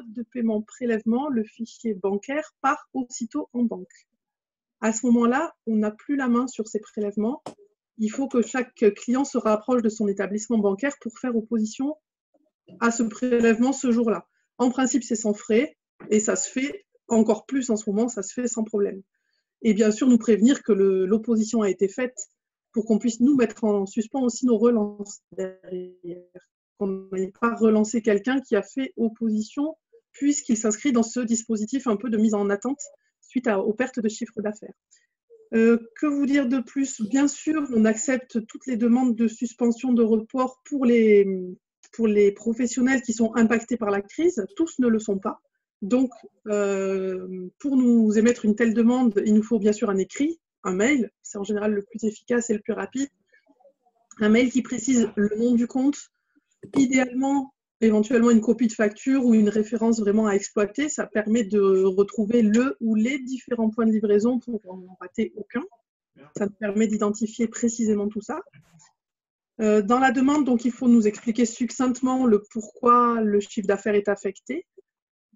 méthode de paiement prélèvement, le fichier bancaire part aussitôt en banque. À ce moment-là, on n'a plus la main sur ces prélèvements. Il faut que chaque client se rapproche de son établissement bancaire pour faire opposition à ce prélèvement ce jour-là. En principe, c'est sans frais et ça se fait encore plus en ce moment, ça se fait sans problème. Et bien sûr, nous prévenir que l'opposition a été faite pour qu'on puisse nous mettre en suspens aussi nos relances derrière. Qu'on n'ait pas relancé quelqu'un qui a fait opposition puisqu'il s'inscrit dans ce dispositif un peu de mise en attente suite aux pertes de chiffre d'affaires. Que vous dire de plus? Bien sûr, on accepte toutes les demandes de suspension, de report pour les professionnels qui sont impactés par la crise. Tous ne le sont pas. Donc, pour nous émettre une telle demande, il nous faut bien sûr un écrit, un mail. C'est en général le plus efficace et le plus rapide. Un mail qui précise le nom du compte, idéalement, éventuellement une copie de facture ou une référence vraiment à exploiter. Ça permet de retrouver le ou les différents points de livraison pour n'en rater aucun. Ça nous permet d'identifier précisément tout ça. Dans la demande, donc, il faut nous expliquer succinctement le pourquoi le chiffre d'affaires est affecté.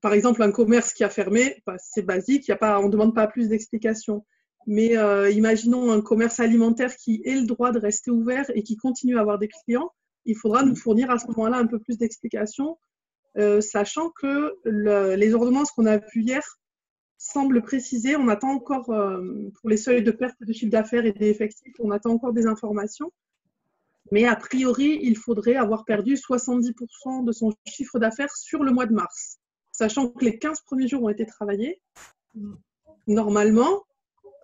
Par exemple, un commerce qui a fermé, bah, c'est basique, on ne demande pas plus d'explications. Mais imaginons un commerce alimentaire qui ait le droit de rester ouvert et qui continue à avoir des clients. Il faudra nous fournir à ce moment-là un peu plus d'explications, sachant que les ordonnances qu'on a vues hier semblent préciser, on attend encore, pour les seuils de perte de chiffre d'affaires et des effectifs, on attend encore des informations. Mais a priori, il faudrait avoir perdu 70% de son chiffre d'affaires sur le mois de mars. Sachant que les 15 premiers jours ont été travaillés, normalement,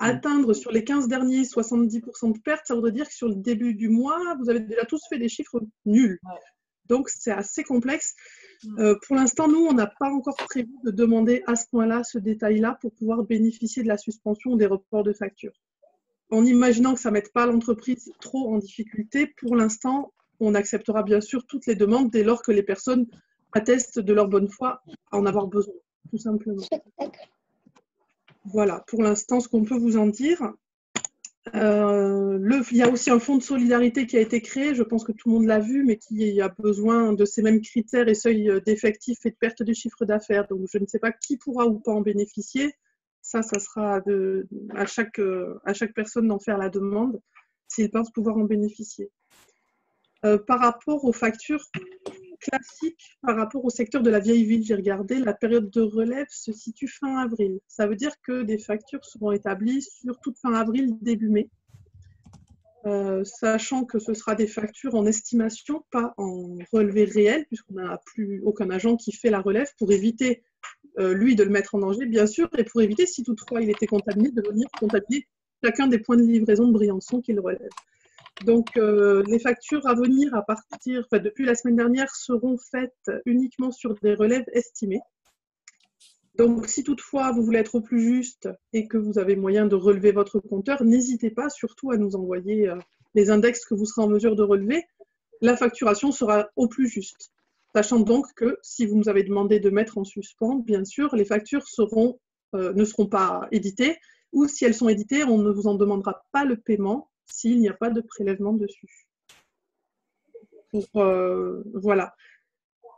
atteindre sur les 15 derniers 70% de pertes, ça voudrait dire que sur le début du mois, vous avez déjà tous fait des chiffres nuls. Donc, c'est assez complexe. Pour l'instant, nous, on n'a pas encore prévu de demander à ce point-là, ce détail-là, pour pouvoir bénéficier de la suspension ou des reports de factures. En imaginant que ça ne mette pas l'entreprise trop en difficulté, pour l'instant, on acceptera bien sûr toutes les demandes dès lors que les personnes attestent de leur bonne foi à en avoir besoin, tout simplement. Voilà, pour l'instant, ce qu'on peut vous en dire. Il y a aussi un fonds de solidarité qui a été créé, je pense que tout le monde l'a vu, mais qui a besoin de ces mêmes critères et seuils d'effectifs et de perte de chiffre d'affaires. Donc, je ne sais pas qui pourra ou pas en bénéficier. Ça sera à chaque personne d'en faire la demande s'il pense pouvoir en bénéficier. Par rapport aux factures classiques, par rapport au secteur de la vieille ville, j'ai regardé, la période de relève se situe fin avril. Ça veut dire que des factures seront établies sur toute fin avril, début mai. Sachant que ce sera des factures en estimation, pas en relevé réel, puisqu'on n'a plus aucun agent qui fait la relève pour éviter, lui, de le mettre en danger, bien sûr, et pour éviter, si toutefois il était contaminé, de venir contaminer chacun des points de livraison de Briançon qu'il relève. Donc, les factures à venir depuis la semaine dernière seront faites uniquement sur des relèves estimées. Donc, si toutefois vous voulez être au plus juste et que vous avez moyen de relever votre compteur, n'hésitez pas surtout à nous envoyer les index que vous serez en mesure de relever. La facturation sera au plus juste. Sachant donc que si vous nous avez demandé de mettre en suspens, bien sûr, les factures ne seront pas éditées, ou si elles sont éditées, on ne vous en demandera pas le paiement s'il n'y a pas de prélèvement dessus. Voilà.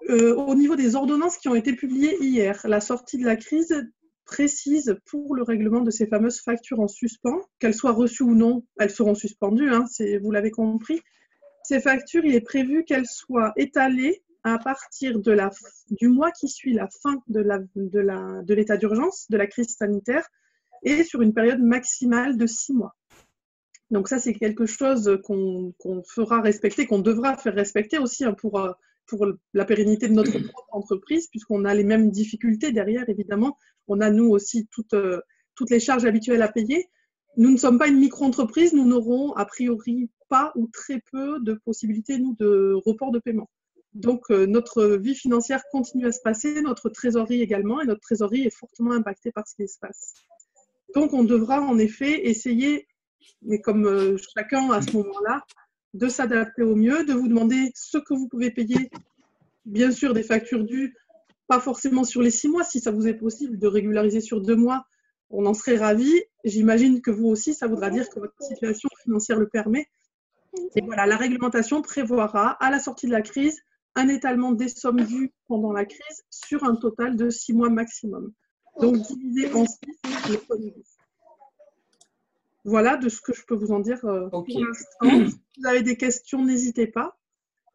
Au niveau des ordonnances qui ont été publiées hier, la sortie de la crise précise pour le règlement de ces fameuses factures en suspens, qu'elles soient reçues ou non, elles seront suspendues, hein, vous l'avez compris. Ces factures, il est prévu qu'elles soient étalées à partir du mois qui suit la fin de l'état d'urgence, de la crise sanitaire, et sur une période maximale de 6 mois. Donc ça, c'est quelque chose qu'on fera respecter, qu'on devra faire respecter aussi hein, pour la pérennité de notre propre entreprise, puisqu'on a les mêmes difficultés derrière, évidemment. On a, nous aussi, toutes les charges habituelles à payer. Nous ne sommes pas une micro-entreprise, nous n'aurons a priori pas ou très peu de possibilités, nous, de report de paiement. Donc, notre vie financière continue à se passer, notre trésorerie également, et notre trésorerie est fortement impactée par ce qui se passe. Donc, on devra en effet essayer, mais comme chacun à ce moment-là, de s'adapter au mieux, de vous demander ce que vous pouvez payer, bien sûr des factures dues, pas forcément sur les 6 mois, si ça vous est possible de régulariser sur 2 mois, on en serait ravis. J'imagine que vous aussi, ça voudra dire que votre situation financière le permet. Et voilà, la réglementation prévoira à la sortie de la crise un étalement des sommes dues pendant la crise sur un total de 6 mois maximum. Donc, divisé en 6 les sommes dues. Voilà de ce que je peux vous en dire pour l'instant. Si vous avez des questions, n'hésitez pas.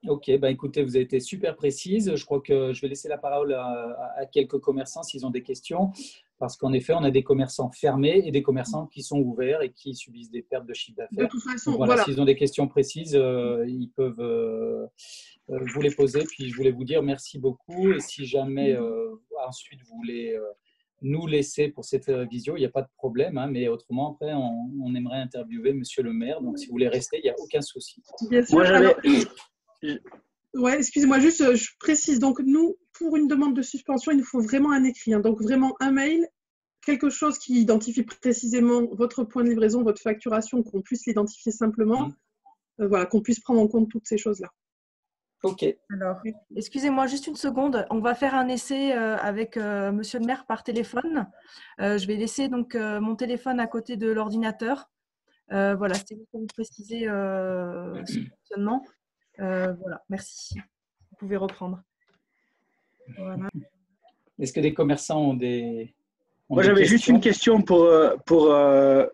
Ok, bah écoutez, vous avez été super précise. Je crois que je vais laisser la parole à quelques commerçants s'ils ont des questions, parce qu'en effet, on a des commerçants fermés et des commerçants qui sont ouverts et qui subissent des pertes de chiffre De d'affaires. toute façon, Donc voilà, voilà. s'ils ont des questions précises, ils peuvent vous les poser. Puis je voulais vous dire merci beaucoup. Et si jamais ensuite vous voulez nous laisser pour cette visio, il n'y a pas de problème. Hein, mais autrement, après, on aimerait interviewer Monsieur le maire. Donc si vous voulez rester, il n'y a aucun souci. Bien sûr. Ouais, excusez-moi, juste, je précise. Donc, nous, pour une demande de suspension, il nous faut vraiment un écrit. Hein, donc, vraiment un mail, quelque chose qui identifie précisément votre point de livraison, votre facturation, qu'on puisse l'identifier simplement. Voilà, qu'on puisse prendre en compte toutes ces choses-là. Ok. Alors, excusez-moi juste une seconde. On va faire un essai avec Monsieur le maire par téléphone. Je vais laisser donc mon téléphone à côté de l'ordinateur. Voilà, c'était pour vous préciser ce fonctionnement. Voilà, merci. Vous pouvez reprendre. Voilà. Est-ce que des commerçants ont des… Moi, j'avais juste une question pour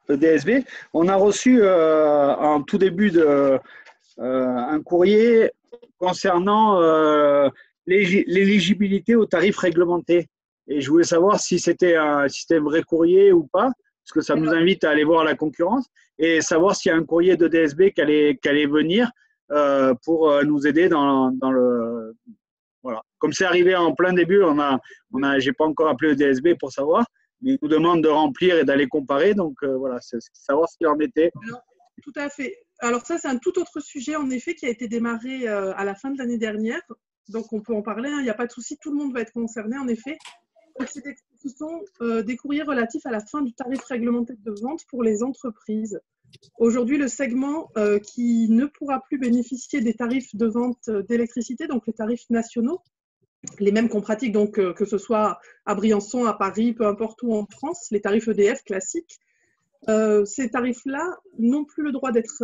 EDSB. On a reçu en tout début un courrier concernant l'éligibilité aux tarifs réglementés. Et je voulais savoir si c'était un vrai courrier ou pas, parce que ça nous invite à aller voir la concurrence, et savoir s'il y a un courrier de DSB qui allait venir pour nous aider dans le… Voilà. Comme c'est arrivé en plein début, j'ai pas encore appelé le DSB pour savoir, mais ils nous demandent de remplir et d'aller comparer. Donc voilà, c'est savoir ce qu'il en était. Alors, tout à fait. Alors ça, c'est un tout autre sujet, en effet, qui a été démarré à la fin de l'année dernière. Donc on peut en parler, hein, il n'y a pas de souci, tout le monde va être concerné, en effet. Ce sont des courriers relatifs à la fin du tarif réglementé de vente pour les entreprises. Aujourd'hui, le segment qui ne pourra plus bénéficier des tarifs de vente d'électricité, donc les tarifs nationaux, les mêmes qu'on pratique, donc que ce soit à Briançon, à Paris, peu importe où en France, les tarifs EDF classiques, ces tarifs-là n'ont plus le droit d'être…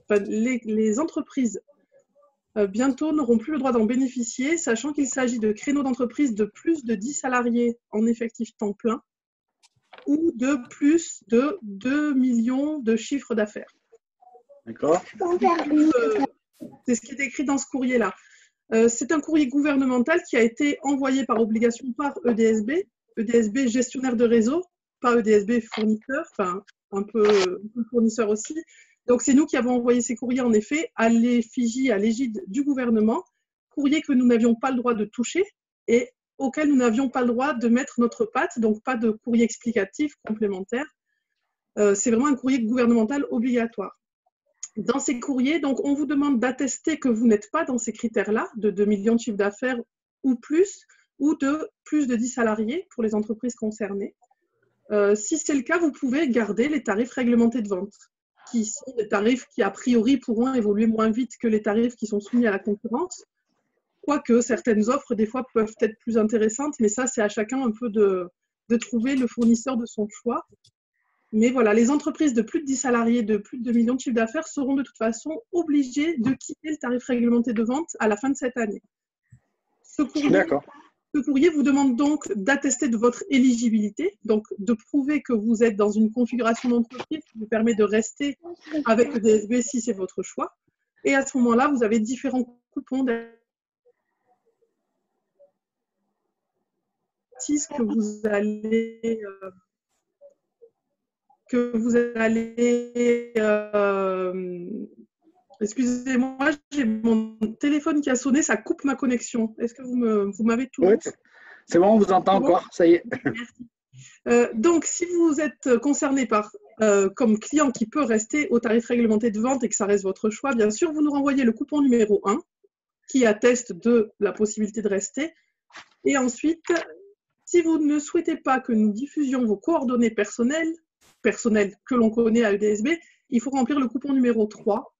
les entreprises bientôt n'auront plus le droit d'en bénéficier, sachant qu'il s'agit de créneaux d'entreprise de plus de 10 salariés en effectif temps plein ou de plus de 2 millions de chiffre d'affaires. D'accord. C'est ce qui est écrit dans ce courrier-là. C'est un courrier gouvernemental qui a été envoyé par obligation par EDSB, EDSB gestionnaire de réseau, pas EDSB fournisseur, enfin un peu fournisseur aussi. Donc c'est nous qui avons envoyé ces courriers en effet à l'effigie, à l'égide du gouvernement, courrier que nous n'avions pas le droit de toucher et auquel nous n'avions pas le droit de mettre notre patte, donc pas de courrier explicatif complémentaire. C'est vraiment un courrier gouvernemental obligatoire. Dans ces courriers, donc, on vous demande d'attester que vous n'êtes pas dans ces critères-là, de 2 millions de chiffre d'affaires ou de plus de 10 salariés pour les entreprises concernées. Si c'est le cas, vous pouvez garder les tarifs réglementés de vente, qui sont des tarifs qui, a priori, pourront évoluer moins vite que les tarifs qui sont soumis à la concurrence, quoique certaines offres, des fois, peuvent être plus intéressantes, mais ça, c'est à chacun un peu de trouver le fournisseur de son choix. Mais voilà, les entreprises de plus de 10 salariés, de plus de 2 millions de chiffre d'affaires seront de toute façon obligées de quitter le tarif réglementé de vente à la fin de cette année. Ce courrier vous demande donc d'attester de votre éligibilité, donc de prouver que vous êtes dans une configuration d'entreprise qui vous permet de rester avec le DSB si c'est votre choix. Et à ce moment-là, vous avez différents coupons que vous allez… Excusez-moi, j'ai mon téléphone qui a sonné, ça coupe ma connexion. Est-ce que vous m'avez tout… Oui, c'est bon, on vous entend encore, ça y est. Merci. Donc, si vous êtes concerné comme client qui peut rester au tarif réglementé de vente et que ça reste votre choix, bien sûr, vous nous renvoyez le coupon numéro 1 qui atteste de la possibilité de rester. Et ensuite, si vous ne souhaitez pas que nous diffusions vos coordonnées personnelles que l'on connaît à EDSB, il faut remplir le coupon numéro 3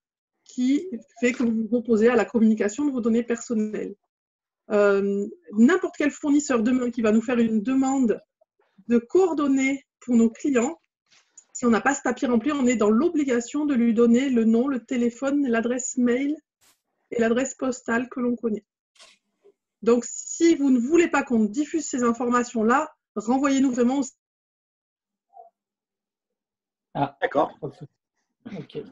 qui fait que vous vous opposez à la communication de vos données personnelles. N'importe quel fournisseur demain qui va nous faire une demande de coordonnées pour nos clients, si on n'a pas ce papier rempli, on est dans l'obligation de lui donner le nom, le téléphone, l'adresse mail et l'adresse postale que l'on connaît. Donc, si vous ne voulez pas qu'on diffuse ces informations-là, renvoyez-nous vraiment au... Ah, D'accord. ok. Je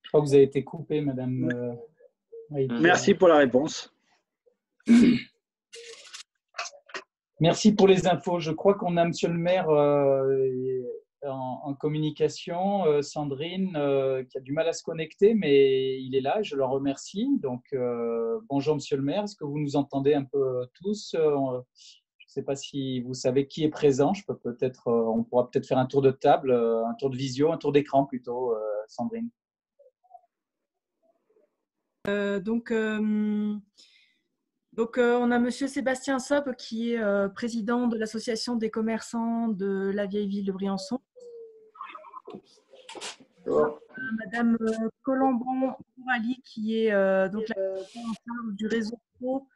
crois que vous avez été coupé, Madame. Merci pour la réponse. Merci pour les infos. Je crois qu'on a Monsieur le maire en communication, Sandrine, qui a du mal à se connecter, mais il est là, je le remercie. Donc, bonjour Monsieur le maire, est-ce que vous nous entendez un peu tous? Je ne sais pas si vous savez qui est présent. On pourra peut-être faire un tour de table, un tour de visio, un tour d'écran plutôt, Sandrine. On a Monsieur Sébastien Sopp qui est président de l'association des commerçants de la vieille ville de Briançon. Madame Colomban-Courali qui est donc la en charge du réseau pro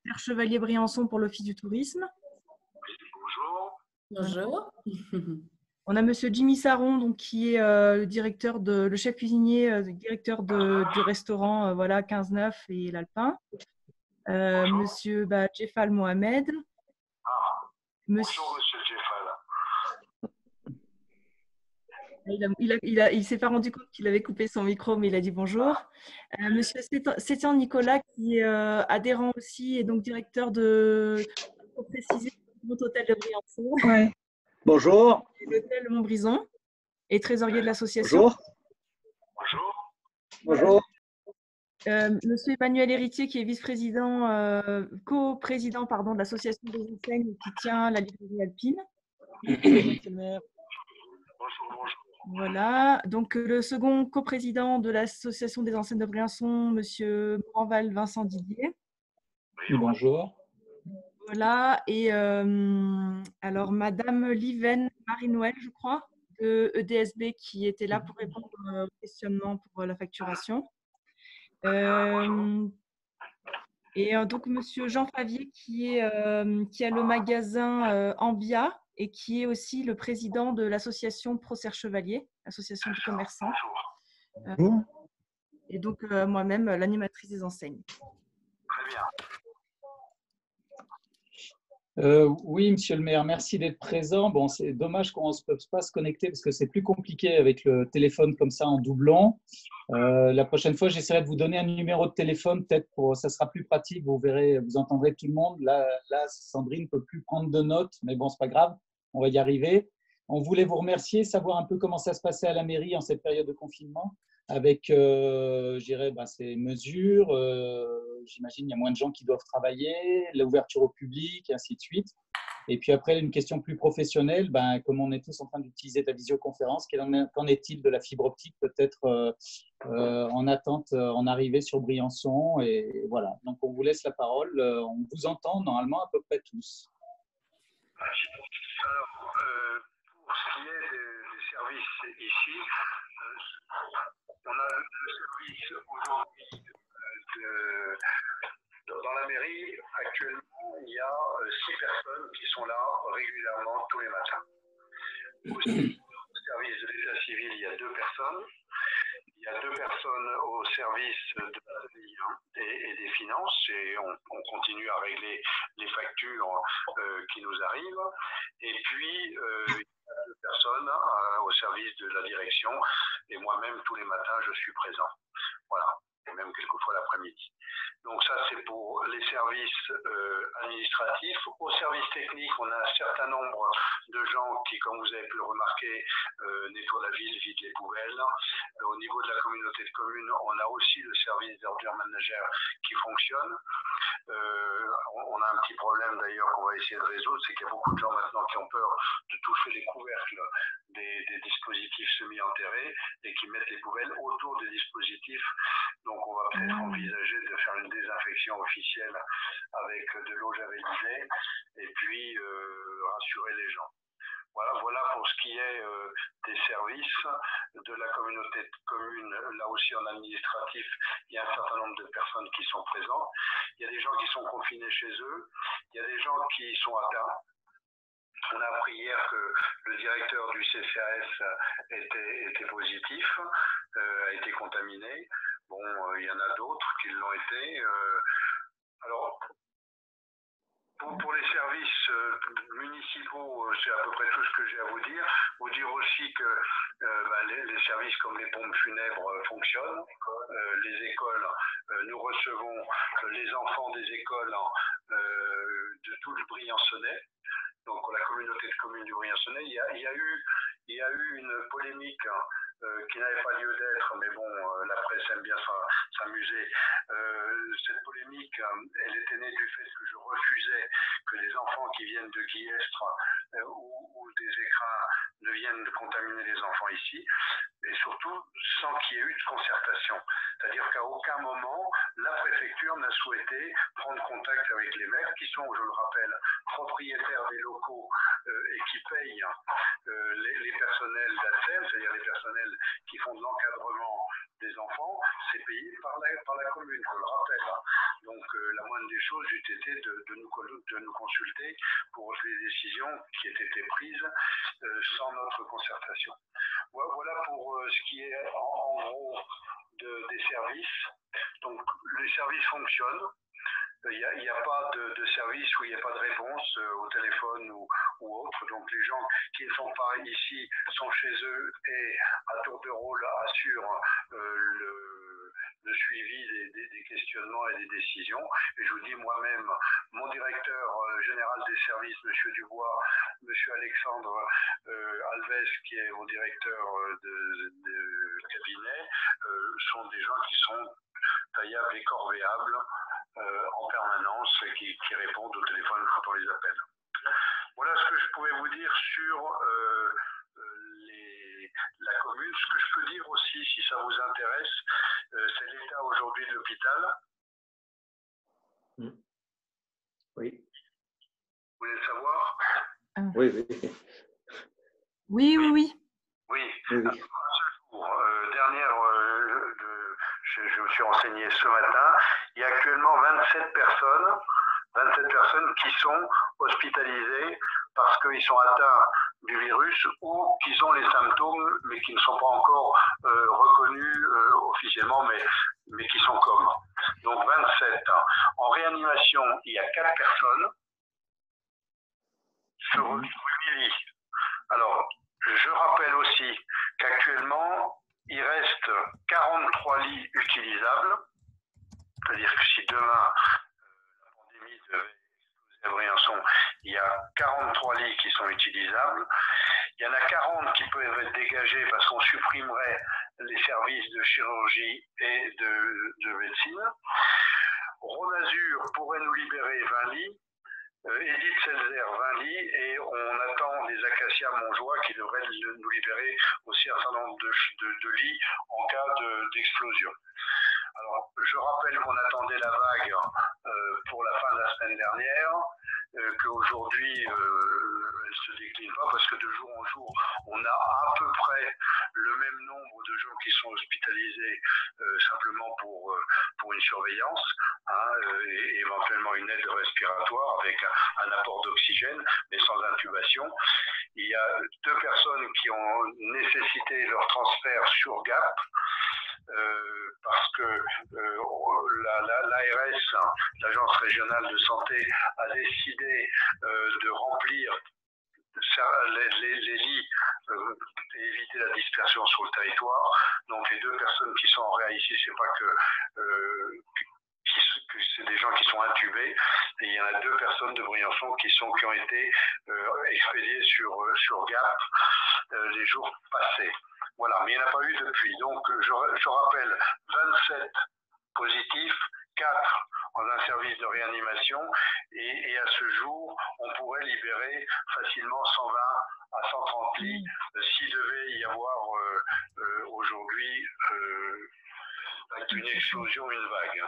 Père Chevalier Briançon pour l'Office du tourisme. Bonjour. On a Monsieur Jimmy Saron donc, qui est le chef cuisinier, directeur du restaurant 15-9 et l'Alpin. Monsieur Jeffal Mohamed. Bonjour, Monsieur Jeffal. Il s'est pas rendu compte qu'il avait coupé son micro, mais il a dit bonjour. Monsieur Sétian Nicolas, qui est adhérent aussi et donc directeur pour préciser, du hôtel de Briançon. Ouais. Bonjour. L'hôtel Montbrison et trésorier de l'association. Bonjour. Bonjour. Bonjour. Monsieur Emmanuel Héritier, qui est vice-président, co-président de l'association des enseignes qui tient la librairie alpine. Monsieur le maire. Bonjour. Voilà, donc le second coprésident de l'association des enseignes de Briançon, Monsieur Moranval Vincent Didier. Bonjour. Voilà, et alors Madame Liven Marie-Noël, je crois, de EDSB, qui était là pour répondre aux questionnements pour la facturation. Donc Monsieur Jean Favier, qui a le magasin Ambia, et qui est aussi le président de l'association Procer Chevalier, association de commerçants. Et donc moi-même, l'animatrice des enseignes. Très bien. Oui, Monsieur le maire, merci d'être présent. Bon, c'est dommage qu'on ne peut pas se connecter parce que c'est plus compliqué avec le téléphone comme ça en doublon. La prochaine fois, j'essaierai de vous donner un numéro de téléphone, peut-être ça sera plus pratique. Vous verrez, vous entendrez tout le monde. Là, Sandrine ne peut plus prendre de notes, mais bon, c'est pas grave, on va y arriver. On voulait vous remercier, savoir un peu comment ça se passait à la mairie en cette période de confinement, avec, je dirais, ces mesures. J'imagine qu'il y a moins de gens qui doivent travailler, l'ouverture au public, et ainsi de suite. Et puis après, une question plus professionnelle, comme on est tous en train d'utiliser ta visioconférence, qu'en est-il de la fibre optique, peut-être en attente, en arrivée sur Briançon? Et voilà, donc on vous laisse la parole. On vous entend normalement à peu près tous. Alors, pour ce qui est des services ici, on a le service aujourd'hui dans la mairie. Actuellement, il y a 6 personnes qui sont là régulièrement tous les matins. Au service de l'état civil, il y a 2 personnes. Il y a 2 personnes au service de la famille et des finances, et on continue à régler les factures qui nous arrivent. Et puis, il y a 2 personnes au service de la direction, et moi-même, tous les matins, je suis présent. Voilà, et même quelquefois l'après-midi. Donc ça, c'est pour les services administratifs. Au service technique, on a un certain nombre de gens qui, comme vous avez pu le remarquer, nettoient la ville, vident les poubelles. Au niveau de la communauté de communes, on a aussi le service d'ordures ménagères qui fonctionne. On a un petit problème d'ailleurs qu'on va essayer de résoudre, c'est qu'il y a beaucoup de gens maintenant qui ont peur de toucher les couvercles des dispositifs semi-enterrés et qui mettent les poubelles autour des dispositifs. Donc on va peut-être envisager de faire une désinfection officielle avec de l'eau javelisée et puis rassurer les gens. Voilà pour ce qui est des services de la communauté de communes. Là aussi en administratif, il y a un certain nombre de personnes qui sont présentes. Il y a des gens qui sont confinés chez eux, il y a des gens qui sont atteints. On a appris hier que le directeur du CCAS était positif, a été contaminé. Bon, il y en a d'autres qui l'ont été. Alors, pour les services municipaux, c'est à peu près tout ce que j'ai à vous dire. Vous dire aussi que les services comme les pompes funèbres fonctionnent. Les écoles, nous recevons les enfants des écoles de tout le Briançonnais. Donc la communauté de communes du Briançonnais, il y a eu une polémique qui n'avait pas lieu d'être, mais bon, la presse aime bien s'amuser. Cette polémique, elle était née du fait que je refusais que les enfants qui viennent de Guillestre ou des écrins ne viennent contaminer les enfants ici, et surtout sans qu'il y ait eu de concertation. C'est-à-dire qu'à aucun moment, la préfecture n'a souhaité prendre contact avec les maires, qui sont, je le rappelle, propriétaires des locaux et qui payent les personnels d'ATSEM, c'est-à-dire les personnels qui font de l'encadrement des enfants, c'est payé par la commune, je le rappelle. Donc la moindre des choses eût été de nous consulter pour les décisions qui aient été prises sans notre concertation. Voilà pour ce qui est en gros des services. Donc les services fonctionnent. Il n'y a pas de service où il n'y a pas de réponse au téléphone ou autre. Donc les gens qui ne sont pas ici sont chez eux et à tour de rôle assurent le suivi des questionnements et des décisions. Et je vous dis moi-même, mon directeur général des services, M. Dubois, M. Alexandre Alves, qui est mon directeur de cabinet, sont des gens qui sont taillables et corvéables en permanence et qui répondent au téléphone quand on les appelle. Voilà ce que je pouvais vous dire sur la commune. Ce que je peux dire aussi, si ça vous intéresse, c'est l'état aujourd'hui de l'hôpital. Oui. Vous voulez le savoir? Oui, oui. Oui, oui, oui. Oui. Oui. Je me suis renseigné ce matin, il y a actuellement 27 personnes qui sont hospitalisées parce qu'ils sont atteints du virus ou qu'ils ont les symptômes mais qui ne sont pas encore reconnus officiellement mais qui sont comme. Donc 27. En réanimation, il y a 4 personnes sur 8 lits. Alors, je rappelle aussi qu'actuellement, il reste 43 lits utilisables. C'est-à-dire que si demain, la pandémie devait exploser à Briançon, il y a 43 lits qui sont utilisables. Il y en a 40 qui peuvent être dégagés parce qu'on supprimerait les services de chirurgie et de médecine. Rhône-Azur pourrait nous libérer 20 lits. Edith Selzer, 20 lits, et on attend les Acacias Montjoie qui devraient nous libérer aussi un certain nombre de lits en cas d'explosion. Alors, je rappelle qu'on attendait la vague pour la fin de la semaine dernière, qu'aujourd'hui, elle ne se décline pas parce que de jour en jour, on a à peu près le même nombre de gens qui sont hospitalisés simplement pour une surveillance, et éventuellement une aide respiratoire avec un apport d'oxygène, mais sans intubation. Il y a 2 personnes qui ont nécessité leur transfert sur Gap, parce que l'ARS, l'Agence régionale de santé, a décidé de remplir les lits et éviter la dispersion sur le territoire. Donc les 2 personnes qui sont en réa ici, c'est pas que c'est des gens qui sont intubés, et il y en a 2 personnes de Briançon qui ont été expédiées sur Gap les jours passés. Voilà, mais il n'y en a pas eu depuis. Donc je rappelle 27 positifs, 4 dans un service de réanimation, et à ce jour, on pourrait libérer facilement 120 à 130 lits s'il devait y avoir aujourd'hui une explosion, une vague.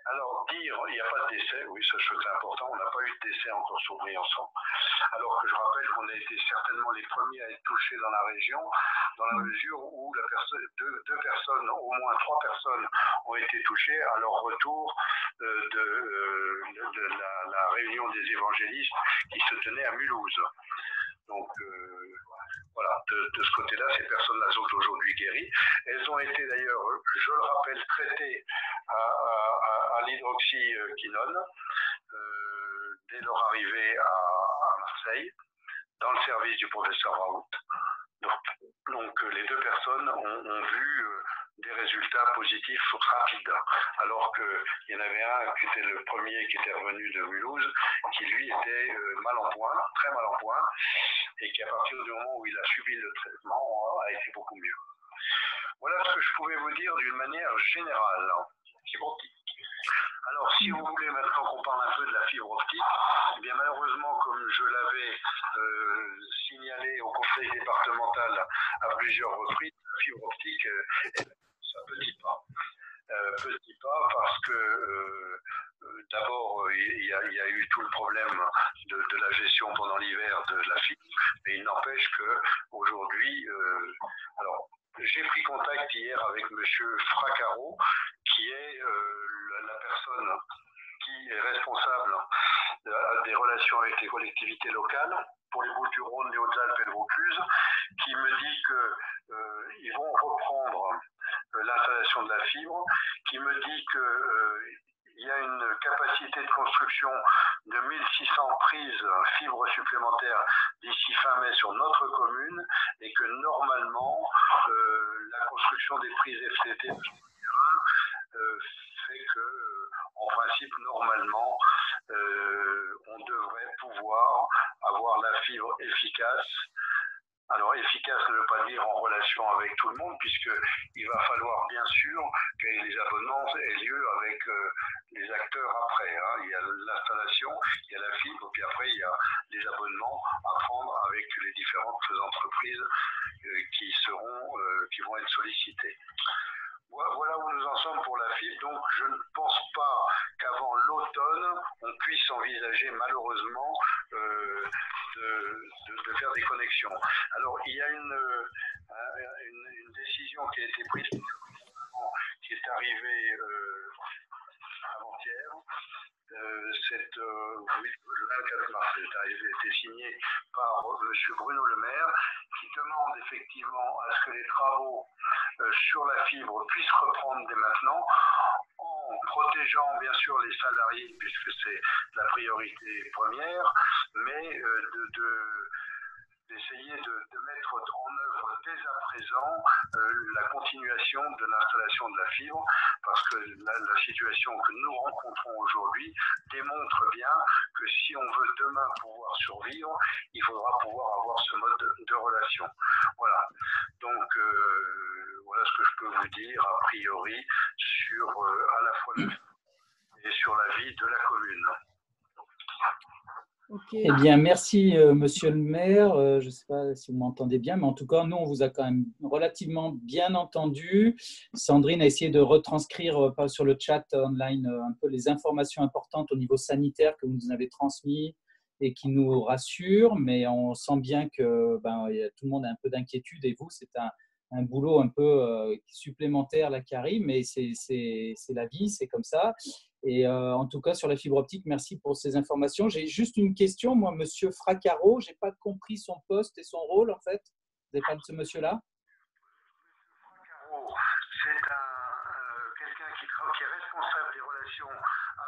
Alors dire il n'y a pas de décès, oui, ça c'est important, on n'a pas eu de décès encore sur Briançon, alors que je rappelle qu'on a été certainement les premiers à être touchés dans la région, dans la mesure où deux personnes, au moins 3 personnes ont été touchées à leur retour de la réunion des évangélistes qui se tenait à Mulhouse. Donc Voilà, de ce côté-là, ces personnes-là sont aujourd'hui guéries. Elles ont été d'ailleurs, je le rappelle, traitées à l'hydroxyquinone dès leur arrivée à Marseille, dans le service du professeur Raoult. Donc les deux personnes ont vu des résultats positifs rapides, alors qu'il y en avait un qui était le premier qui était revenu de Mulhouse, qui lui était mal en point, très mal en point, et qui à partir du moment où il a subi le traitement a été beaucoup mieux. Voilà ce que je pouvais vous dire d'une manière générale. Fibre optique. Alors, si vous voulez maintenant qu'on parle un peu de la fibre optique, eh bien malheureusement, comme je l'avais signalé au conseil départemental à plusieurs reprises, la fibre optique, c'est un petit pas. Petit pas parce que d'abord, il y a eu tout le problème de la gestion pendant l'hiver de la fibre, mais il n'empêche qu'aujourd'hui, alors, j'ai pris contact hier avec M. Fracaro, qui est la personne qui est responsable des relations avec les collectivités locales pour les Bouches-du-Rhône, les Hautes-Alpes et le Vaucluse, qui me dit qu'ils vont reprendre l'installation de la fibre, qui me dit qu'il y a une capacité de construction de 1600 prises fibres supplémentaires d'ici fin mai sur notre commune et que normalement la construction des prises FTT fait que en principe normalement on devrait pouvoir avoir la fibre efficace. Alors efficace ne veut pas dire en relation avec tout le monde, puisqu'il va falloir bien sûr que les abonnements aient lieu avec les acteurs après. Il y a l'installation, il y a la fibre, puis après il y a les abonnements à prendre avec les différentes entreprises qui vont être sollicitées. Voilà où nous en sommes pour la fibre. Donc je ne pense pas qu'avant l'automne, on puisse envisager malheureusement de faire des connexions. Alors il y a une décision qui a été prise, qui est arrivée avant-hier. Le 24 mars, a été signé par M. Bruno Le Maire, qui demande effectivement à ce que les travaux sur la fibre puissent reprendre dès maintenant, en protégeant bien sûr les salariés, puisque c'est la priorité première, mais d'essayer de mettre en œuvre dès à présent la continuation de l'installation de la fibre, parce que la situation que nous rencontrons aujourd'hui démontre bien que si on veut demain pouvoir survivre, il faudra pouvoir avoir ce mode de relation. Voilà. Donc, voilà ce que je peux vous dire a priori sur à la fois la fibre et sur la vie de la commune. Okay. Eh bien, merci, monsieur le maire. Je ne sais pas si vous m'entendez bien, mais en tout cas, nous, on vous a quand même relativement bien entendu. Sandrine a essayé de retranscrire sur le chat online un peu les informations importantes au niveau sanitaire que vous nous avez transmises et qui nous rassurent, mais on sent bien que tout le monde a un peu d'inquiétude et vous, c'est un boulot un peu supplémentaire là qui arrive, mais c'est la vie, c'est comme ça. Et en tout cas, sur la fibre optique, merci pour ces informations. J'ai juste une question, moi, monsieur Fracaro, je n'ai pas compris son poste et son rôle, en fait. Vous n'avez pas de ce monsieur-là? Fracaro, c'est quelqu'un qui est responsable des relations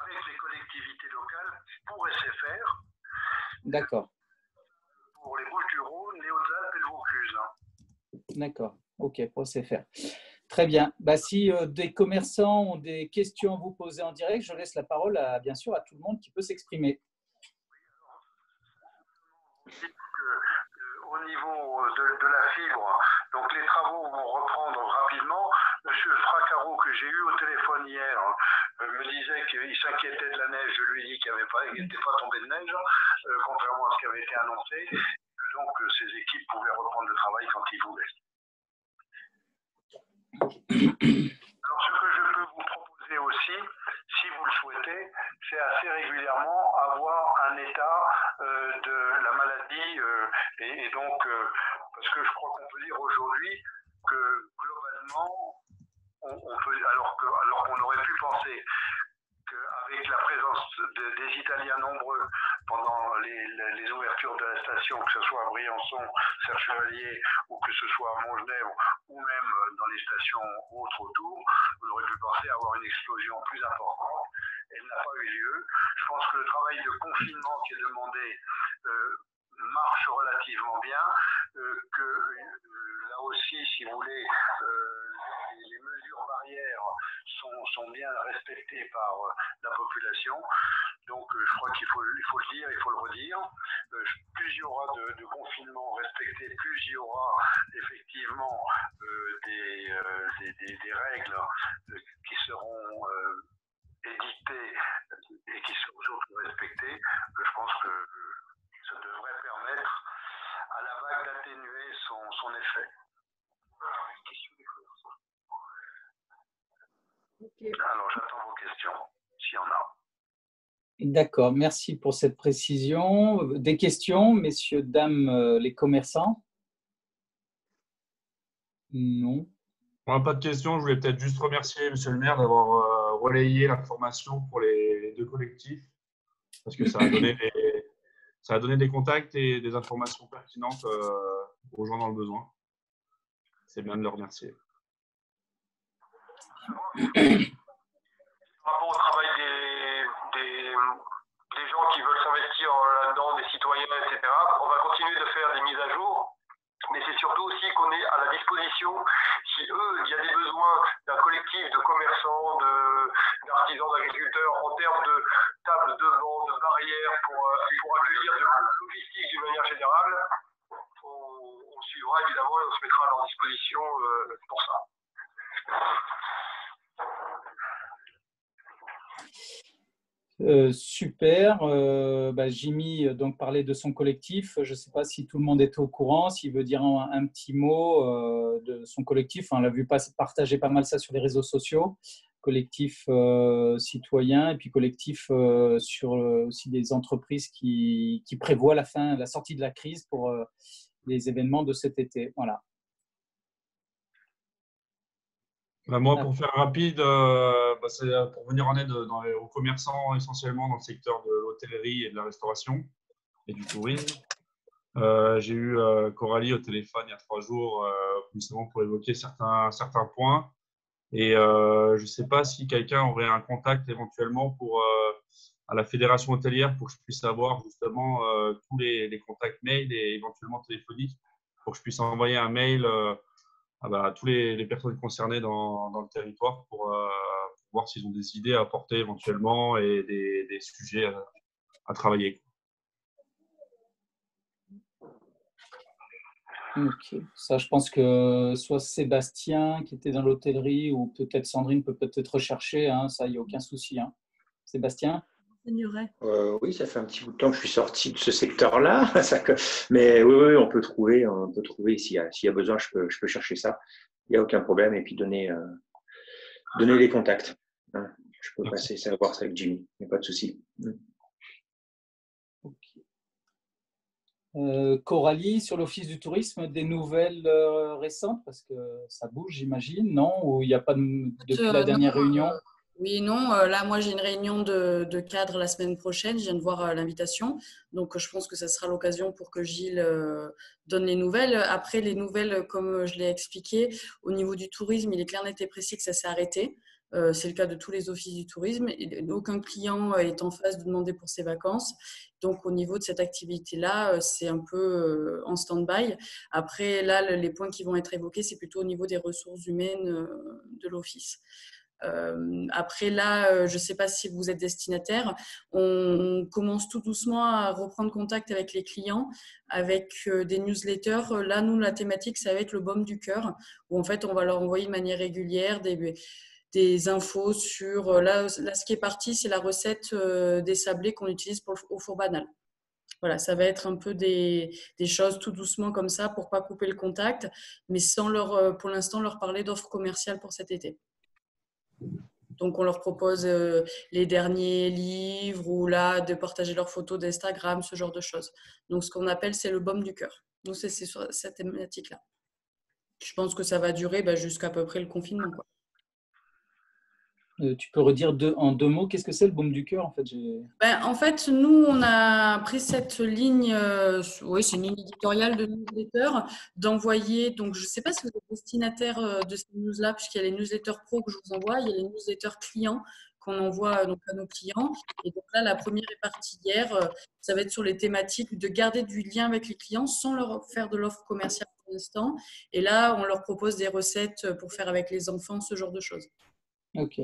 avec les collectivités locales pour SFR. D'accord. Pour les Bouches-du-Rhône, les Hautes-Alpes et le Vaucluse. D'accord, ok, pour SFR. Très bien. Si des commerçants ont des questions à vous poser en direct, je laisse la parole bien sûr à tout le monde qui peut s'exprimer. Au niveau de la fibre, donc les travaux vont reprendre rapidement. Monsieur Fracaro, que j'ai eu au téléphone hier, me disait qu'il s'inquiétait de la neige. Je lui ai dit qu'il n'était pas tombé de neige, contrairement à ce qui avait été annoncé. Donc, ces équipes pouvaient reprendre le travail quand ils voulaient. Alors, ce que je peux vous proposer aussi, si vous le souhaitez, c'est assez régulièrement avoir un état de la maladie et donc, parce que je crois qu'on peut dire aujourd'hui que globalement, on peut, alors qu'on aurait pu penser qu'avec la présence des Italiens nombreux pendant les ouvertures de la station, que ce soit à Briançon, Serre-Chevalier, ou que ce soit à Montgenèvre, ou même dans les stations autres autour, on aurait pu penser avoir une explosion plus importante. Elle n'a pas eu lieu. Je pense que le travail de confinement qui est demandé marche relativement bien, là aussi, si vous voulez, les mesures barrières sont bien respectées par la population. Donc, je crois qu'il faut le dire, il faut le redire. Plus il y aura de confinement respecté, plus il y aura effectivement des règles qui seront édictées et qui seront surtout respectées. Je pense que ça devrait permettre à la vague d'atténuer son effet. Okay. Alors, j'attends vos questions, s'il y en a. D'accord, merci pour cette précision. Des questions, messieurs, dames, les commerçants? Non. On n'a pas de questions. Je voulais peut-être juste remercier Monsieur le maire d'avoir relayé l'information pour les deux collectifs, parce que ça a donné des contacts et des informations pertinentes aux gens dans le besoin. C'est bien de le remercier. Par rapport au travail des gens qui veulent s'investir là-dedans, des citoyens, etc., on va continuer de faire des mises à jour. Mais c'est surtout aussi qu'on est à la disposition, si eux, il y a des besoins d'un collectif de commerçants, d'artisans, d'agriculteurs, en termes de tables, de bancs, de barrières, pour accueillir de la logistique d'une manière générale, on suivra évidemment et on se mettra à leur disposition pour ça. Super. Jimmy donc, parlait de son collectif. Je ne sais pas si tout le monde est au courant, s'il veut dire un petit mot de son collectif. On l'a vu partager pas mal ça sur les réseaux sociaux. Collectif citoyen et puis collectif sur aussi des entreprises qui prévoient la sortie de la crise pour les événements de cet été. Voilà. Moi, pour faire rapide, c'est pour venir en aide aux commerçants, essentiellement dans le secteur de l'hôtellerie et de la restauration et du tourisme. J'ai eu Coralie au téléphone il y a 3 jours, justement pour évoquer certains points. Et je ne sais pas si quelqu'un aurait un contact éventuellement à la fédération hôtelière pour que je puisse avoir justement tous les contacts mail et éventuellement téléphoniques pour que je puisse envoyer un mail à tous les personnes concernées dans le territoire pour voir s'ils ont des idées à apporter éventuellement et des sujets à travailler. Ok, ça je pense que soit Sébastien qui était dans l'hôtellerie ou peut-être Sandrine peut peut-être rechercher, hein, ça il n'y a aucun souci. Hein. Sébastien? Oui, ça fait un petit bout de temps que je suis sorti de ce secteur-là, mais oui, on peut trouver s'il y a besoin, je peux chercher ça, il n'y a aucun problème et puis donner les contacts. Hein. Je peux passer ça, voir ça avec Jimmy, il n'y a pas de souci. Coralie, sur l'Office du tourisme, des nouvelles récentes parce que ça bouge, j'imagine, non? Ou il n'y a pas depuis la dernière réunion? Oui, non. Là, moi, j'ai une réunion de cadre la semaine prochaine. Je viens de voir l'invitation. Donc, je pense que ça sera l'occasion pour que Gilles donne les nouvelles. Après, les nouvelles, comme je l'ai expliqué, au niveau du tourisme, il est clair, net et précis que ça s'est arrêté. C'est le cas de tous les offices du tourisme. Aucun client est en phase de demander pour ses vacances. Donc, au niveau de cette activité-là, c'est un peu en stand-by. Après, là, les points qui vont être évoqués, c'est plutôt au niveau des ressources humaines de l'office. Après là, je ne sais pas si vous êtes destinataire, on commence tout doucement à reprendre contact avec les clients, avec des newsletters. Là, nous, la thématique, ça va être le baume du cœur, où en fait, on va leur envoyer de manière régulière des infos sur… Là, ce qui est parti, c'est la recette des sablés qu'on utilise au four banal. Voilà, ça va être un peu des choses tout doucement comme ça pour ne pas couper le contact, mais sans pour l'instant leur parler d'offres commerciales pour cet été. Donc, on leur propose les derniers livres ou là, de partager leurs photos d'Instagram, ce genre de choses. Donc, ce qu'on appelle, c'est le baume du cœur. Donc, c'est sur cette thématique-là. Je pense que ça va durer jusqu'à peu près le confinement, quoi. Tu peux redire en 2 mots, qu'est-ce que c'est le Baume du Cœur en fait? En fait, nous, on a pris cette ligne, oui, c'est une ligne éditoriale de newsletter, d'envoyer, donc je ne sais pas si vous êtes destinataire de ces news-là, puisqu'il y a les newsletters pro que je vous envoie, il y a les newsletters clients qu'on envoie donc, à nos clients. Et donc là, la première est partie hier, ça va être sur les thématiques de garder du lien avec les clients sans leur faire de l'offre commerciale pour l'instant. Et là, on leur propose des recettes pour faire avec les enfants, ce genre de choses. Ok.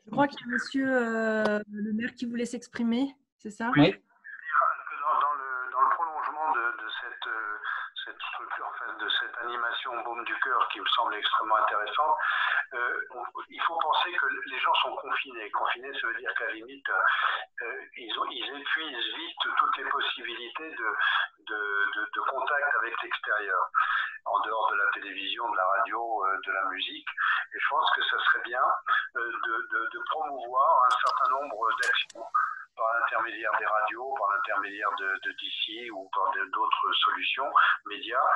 Je crois qu'il y a monsieur le maire qui voulait s'exprimer, c'est ça? Oui. Dans le prolongement de cette structure, en fait, de cette animation Baume du Cœur qui me semble extrêmement intéressante, il faut penser que les gens sont confinés. Confinés, ça veut dire qu'à la limite, ils épuisent vite toutes les possibilités de contact avec l'extérieur, en dehors de la télévision, de la radio, de la musique. Et je pense que ça serait bien de promouvoir un certain nombre d'actions par l'intermédiaire des radios, par l'intermédiaire de DC ou par d'autres solutions, médias,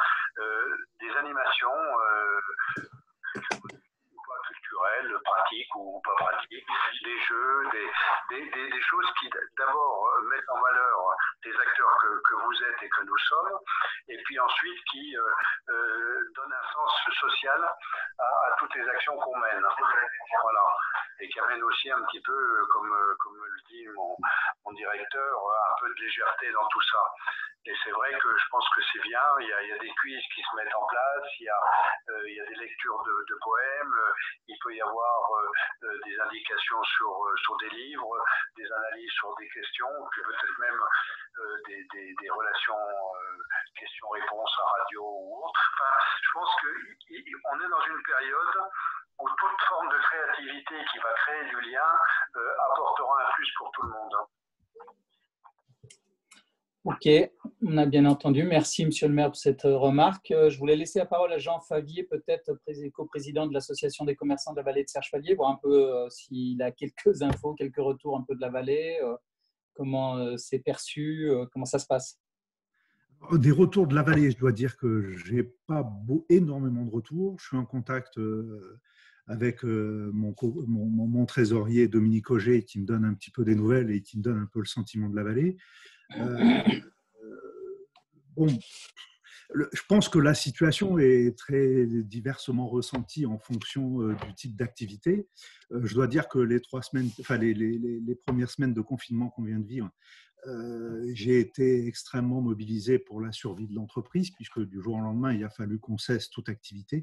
des animations culturelles, pratiques ou pas pratiques, des jeux, des choses qui d'abord mettent en valeur des acteurs que vous êtes et que nous sommes, et puis ensuite qui donnent un sens social à toutes les actions qu'on mène. Voilà. Et qui amène aussi un petit peu, comme le dit mon directeur, un peu de légèreté dans tout ça. Et c'est vrai que je pense que c'est bien, il y a des quiz qui se mettent en place, il y a des lectures de poèmes, il peut y avoir des indications sur des livres, des analyses sur des questions, puis peut-être même des relations questions-réponses à radio ou autre. Enfin, je pense qu'on est dans une période où toute forme de créativité qui va créer du lien apportera un plus pour tout le monde. Ok, on a bien entendu. Merci, Monsieur le maire, pour cette remarque. Je voulais laisser la parole à Jean Favier, peut-être coprésident de l'Association des commerçants de la vallée de Serge-Favier, voir un peu s'il a quelques infos, quelques retours un peu de la vallée, comment c'est perçu, comment ça se passe. Des retours de la vallée, je dois dire que je n'ai pas énormément de retours. Je suis en contact avec mon trésorier Dominique Auger qui me donne un petit peu des nouvelles et qui me donne un peu le sentiment de la vallée. Bon, je pense que la situation est très diversement ressentie en fonction du type d'activité. Je dois dire que les premières semaines de confinement qu'on vient de vivre, j'ai été extrêmement mobilisé pour la survie de l'entreprise, puisque du jour au lendemain, il a fallu qu'on cesse toute activité.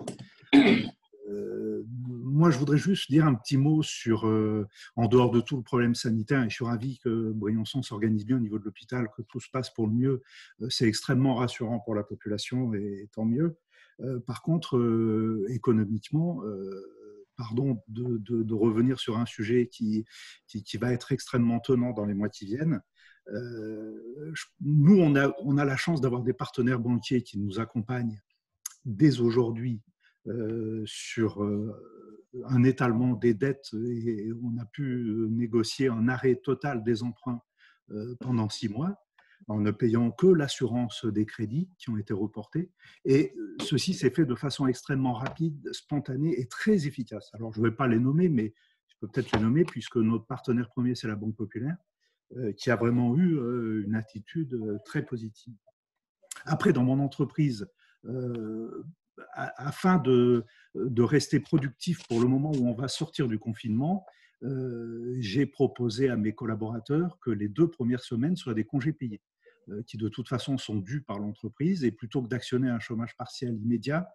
Moi, je voudrais juste dire un petit mot sur, en dehors de tout le problème sanitaire, et je suis ravi que Briançon s'organise bien au niveau de l'hôpital, que tout se passe pour le mieux. C'est extrêmement rassurant pour la population et tant mieux. Par contre, économiquement, pardon de revenir sur un sujet qui va être extrêmement tenant dans les mois qui viennent. Nous, on a la chance d'avoir des partenaires banquiers qui nous accompagnent dès aujourd'hui sur un étalement des dettes et on a pu négocier un arrêt total des emprunts pendant 6 mois en ne payant que l'assurance des crédits qui ont été reportés. Et ceci s'est fait de façon extrêmement rapide, spontanée et très efficace. Alors, je ne vais pas les nommer, mais je peux peut-être les nommer puisque notre partenaire premier, c'est la Banque Populaire, qui a vraiment eu une attitude très positive. Après, dans mon entreprise, afin de rester productif pour le moment où on va sortir du confinement, j'ai proposé à mes collaborateurs que les 2 premières semaines soient des congés payés, qui de toute façon sont dus par l'entreprise. Et plutôt que d'actionner un chômage partiel immédiat,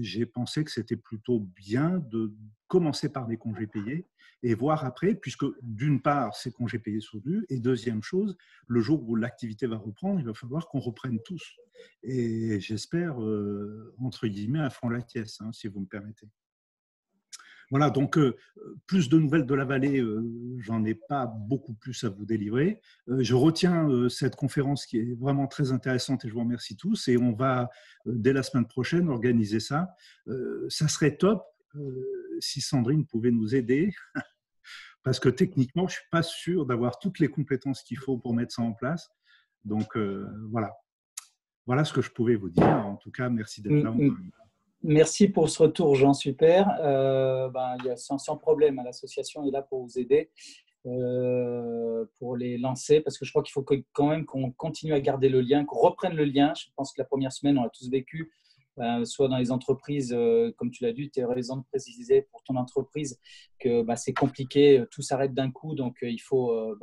j'ai pensé que c'était plutôt bien de commencer par des congés payés et voir après, puisque d'une part, ces congés payés sont dus, et deuxième chose, le jour où l'activité va reprendre, il va falloir qu'on reprenne tous. Et j'espère, entre guillemets, à fond la caisse, hein, si vous me permettez. Voilà, donc plus de nouvelles de la vallée, j'en ai pas beaucoup plus à vous délivrer. Je retiens cette conférence qui est vraiment très intéressante et je vous remercie tous. Et on va, dès la semaine prochaine, organiser ça. Ça serait top si Sandrine pouvait nous aider, parce que techniquement, je ne suis pas sûr d'avoir toutes les compétences qu'il faut pour mettre ça en place. Donc voilà. Voilà ce que je pouvais vous dire. En tout cas, merci d'être là. Merci pour ce retour, Jean, super. Il y a sans problème, l'association est là pour vous aider, pour les lancer, parce que je crois qu'il faut quand même qu'on continue à garder le lien, qu'on reprenne le lien. Je pense que la première semaine, on l'a tous vécu, soit dans les entreprises, comme tu l'as dit, tu as raison de préciser pour ton entreprise que c'est compliqué, tout s'arrête d'un coup, donc il faut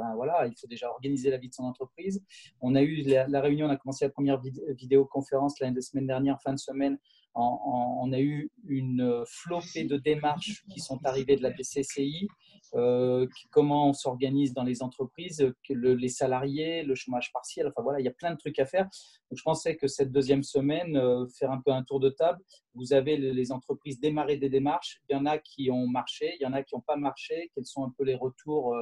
déjà organiser la vie de son entreprise. On a eu la réunion, on a commencé la première vidéoconférence la semaine dernière, fin de semaine. On a eu une flopée de démarches qui sont arrivées de la BCCI, comment on s'organise dans les entreprises, les salariés, le chômage partiel, enfin voilà, il y a plein de trucs à faire. Donc, je pensais que cette deuxième semaine, faire un peu un tour de table, vous avez les entreprises démarrer des démarches, il y en a qui ont marché, il y en a qui n'ont pas marché, quels sont un peu les retours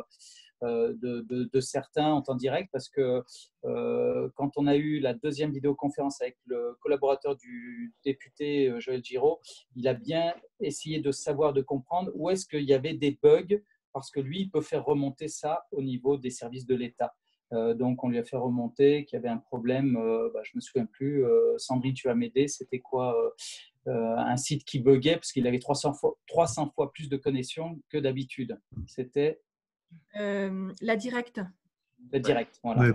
de certains en temps direct, parce que quand on a eu la deuxième vidéoconférence avec le collaborateur du député Joël Giraud, il a bien essayé de savoir, de comprendre où est-ce qu'il y avait des bugs, parce que lui, il peut faire remonter ça au niveau des services de l'État. Donc, on lui a fait remonter qu'il y avait un problème, je ne me souviens plus, Sandrine, tu vas m'aider, c'était quoi un site qui buguait, parce qu'il avait 300 fois plus de connexions que d'habitude. C'était la directe. La directe, voilà. Ouais,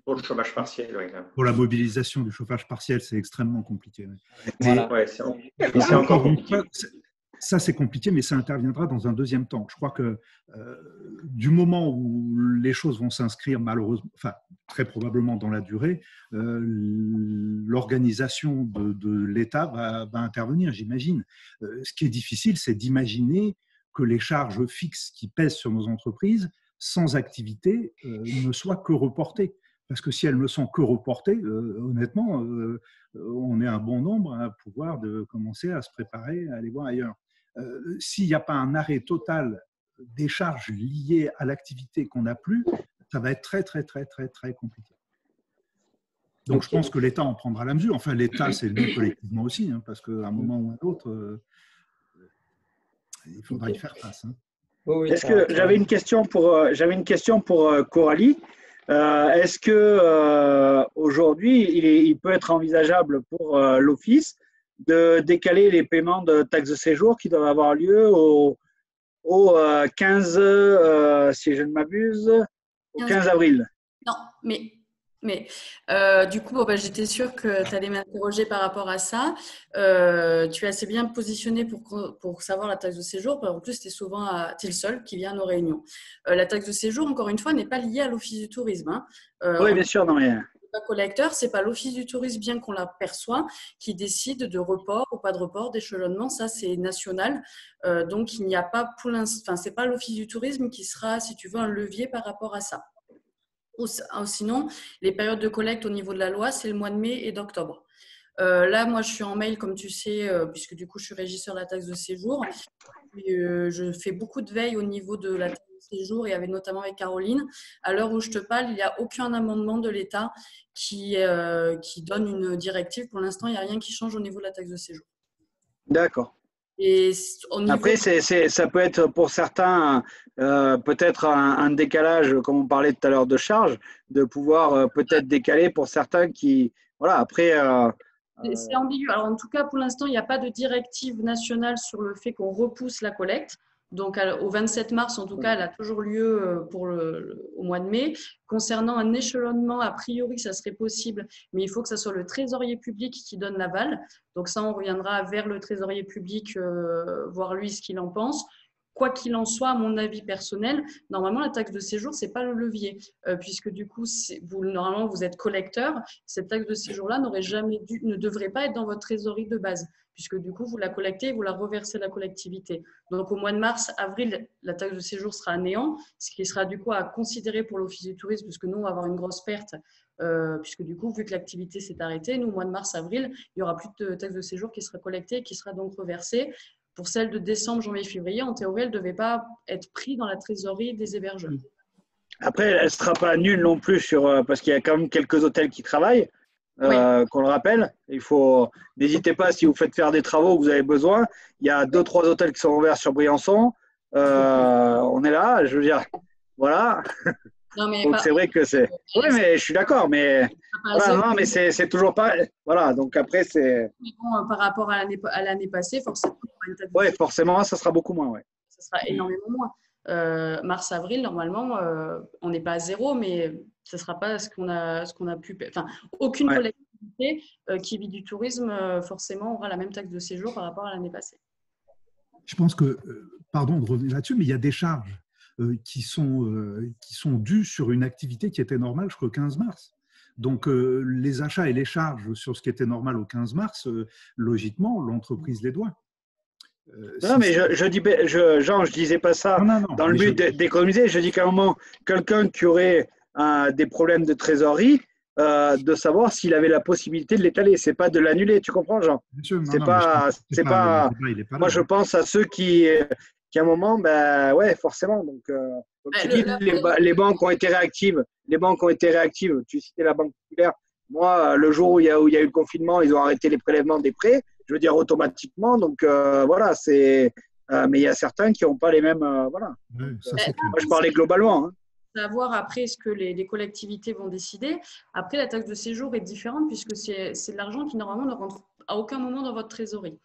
pour le chômage partiel, oui. Pour la mobilisation du chômage partiel, c'est extrêmement compliqué. Voilà. C'est encore compliqué. Ça, c'est compliqué, mais ça interviendra dans un deuxième temps. Je crois que du moment où les choses vont s'inscrire, malheureusement, enfin, très probablement dans la durée, l'organisation de l'État va intervenir, j'imagine. Ce qui est difficile, c'est d'imaginer que les charges fixes qui pèsent sur nos entreprises, sans activité, ne soient que reportées. Parce que si elles ne sont que reportées, honnêtement, on est un bon nombre à pouvoir commencer à se préparer à aller voir ailleurs. S'il n'y a pas un arrêt total des charges liées à l'activité qu'on n'a plus, ça va être très, très, très, très, très compliqué. Donc, je pense que l'État en prendra la mesure. Enfin, l'État, c'est nous collectivement aussi, hein, parce qu'à un moment ou à un autre, il faudra y faire face. Hein. Est-ce que j'avais une question pour Coralie. Est-ce que aujourd'hui, il peut être envisageable pour l'Office de décaler les paiements de taxes de séjour qui doivent avoir lieu au 15, si je ne m'abuse, au 15 avril? Non, mais du coup, j'étais sûre que tu allais m'interroger par rapport à ça. Tu es assez bien positionné pour savoir la taxe de séjour. En plus, tu es le seul qui vient à nos réunions. La taxe de séjour, encore une fois, n'est pas liée à l'Office du tourisme. Hein. Oui, bien sûr. Non, mais... collecteur, c'est pas l'Office du tourisme, bien qu'on la perçoit, qui décide de report ou pas de report, d'échelonnement. Ça, c'est national. Donc, il n'y a pas pour l'instant, c'est pas l'Office du tourisme qui sera, si tu veux, un levier par rapport à ça. Sinon, les périodes de collecte au niveau de la loi, c'est le mois de mai et d'octobre. Là, moi, je suis en mail, comme tu sais, puisque du coup, je suis régisseur de la taxe de séjour. Et, je fais beaucoup de veille au niveau de la taxe de séjour et notamment avec Caroline. À l'heure où je te parle, il n'y a aucun amendement de l'État qui donne une directive. Pour l'instant, il n'y a rien qui change au niveau de la taxe de séjour. D'accord. Et après, ça peut être pour certains peut-être un décalage, comme on parlait tout à l'heure de charge, de pouvoir peut-être décaler pour certains qui… Voilà, après… C'est ambigu. Alors, en tout cas, pour l'instant, il n'y a pas de directive nationale sur le fait qu'on repousse la collecte. Donc, au 27 mars, en tout cas, elle a toujours lieu au mois de mai. Concernant un échelonnement, a priori, ça serait possible, mais il faut que ce soit le trésorier public qui donne l'aval. Donc, ça, on reviendra vers le trésorier public, voir lui ce qu'il en pense. Quoi qu'il en soit, à mon avis personnel, normalement, la taxe de séjour, ce n'est pas le levier, puisque du coup, normalement, vous êtes collecteur. Cette taxe de séjour-là ne devrait pas être dans votre trésorerie de base, puisque du coup, vous la collectez et vous la reversez à la collectivité. Donc, au mois de mars, avril, la taxe de séjour sera à néant, ce qui sera du coup à considérer pour l'Office du tourisme, puisque nous, on va avoir une grosse perte, puisque du coup, vu que l'activité s'est arrêtée, nous, au mois de mars, avril, il n'y aura plus de taxe de séjour qui sera collectée et qui sera donc reversée. Pour celle de décembre, janvier, février, en théorie, elle ne devait pas être prise dans la trésorerie des hébergeurs. Après, elle ne sera pas nulle non plus parce qu'il y a quand même quelques hôtels qui travaillent, Oui. qu'on le rappelle. N'hésitez pas, si vous faites faire des travaux que vous avez besoin. Il y a 2-3 hôtels qui sont ouverts sur Briançon. On est là, je veux dire, voilà. Non, mais Donc, c'est vrai que c'est… Oui, mais je suis d'accord, mais… Voilà, non, mais c'est toujours pas… Voilà, donc après, c'est… Mais bon, par rapport à l'année passée, forcément, Oui, forcément, ça sera beaucoup moins, ouais. ça sera énormément moins. Mars-avril, normalement, on n'est pas à zéro, mais ce ne sera pas ce qu'on a pu… Enfin, aucune Ouais. collectivité qui vit du tourisme, forcément, aura la même taxe de séjour par rapport à l'année passée. Je pense que, pardon de revenir là-dessus, mais il y a des charges qui sont dues sur une activité qui était normale jusqu'au 15 mars. Donc, les achats et les charges sur ce qui était normal au 15 mars, logiquement, l'entreprise les doit. Non, mais Jean, je disais pas ça Non, dans le but d'économiser. Je dis qu'à un moment, quelqu'un qui aurait des problèmes de trésorerie, de savoir s'il avait la possibilité de l'étaler. C'est pas de l'annuler, tu comprends, Jean? C'est pas. Moi, je pense à ceux qui à un moment, ben ouais, forcément. Donc, tu dis les banques ont été réactives. Les banques ont été réactives. Tu citais la Banque Populaire. Moi, le jour où il y a eu le confinement, ils ont arrêté les prélèvements des prêts. Je veux dire automatiquement. Donc voilà, c'est. Mais il y a certains qui n'ont pas les mêmes. Voilà. Oui, ça, moi, je parlais globalement. Hein. Savoir après ce que les collectivités vont décider. Après, la taxe de séjour est différente puisque c'est de l'argent qui normalement ne rentre à aucun moment dans votre trésorerie.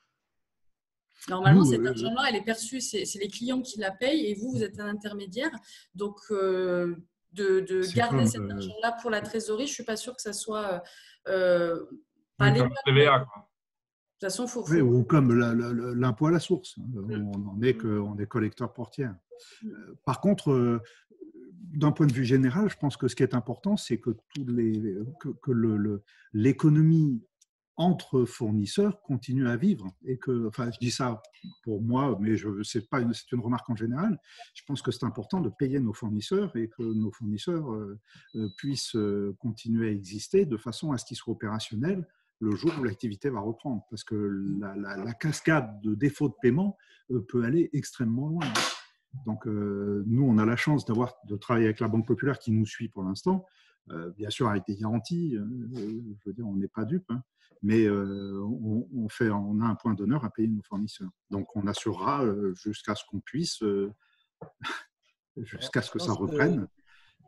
Normalement, cet argent-là, elle est perçue, c'est les clients qui la payent et vous êtes un intermédiaire. Donc, de garder cet argent-là pour la trésorerie, je ne suis pas sûre que ça soit pas légal. TVA, quoi. De toute façon, faut… Oui, ou comme l'impôt à la source. On est collecteur pour tiers. Par contre, d'un point de vue général, je pense que ce qui est important, c'est que l'économie entre fournisseurs continue à vivre. Et que, enfin, je dis ça pour moi, mais c'est une remarque en général. Je pense que c'est important de payer nos fournisseurs et que nos fournisseurs puissent continuer à exister de façon à ce qu'ils soient opérationnels le jour où l'activité va reprendre. Parce que la cascade de défauts de paiement peut aller extrêmement loin. Donc, nous, on a la chance de travailler avec la Banque Populaire qui nous suit pour l'instant, bien sûr avec des garanties. Je veux dire, on n'est pas dupes, hein, mais on a un point d'honneur à payer nos fournisseurs. Donc, on assurera jusqu'à ce qu'on puisse, jusqu'à ce que ça reprenne.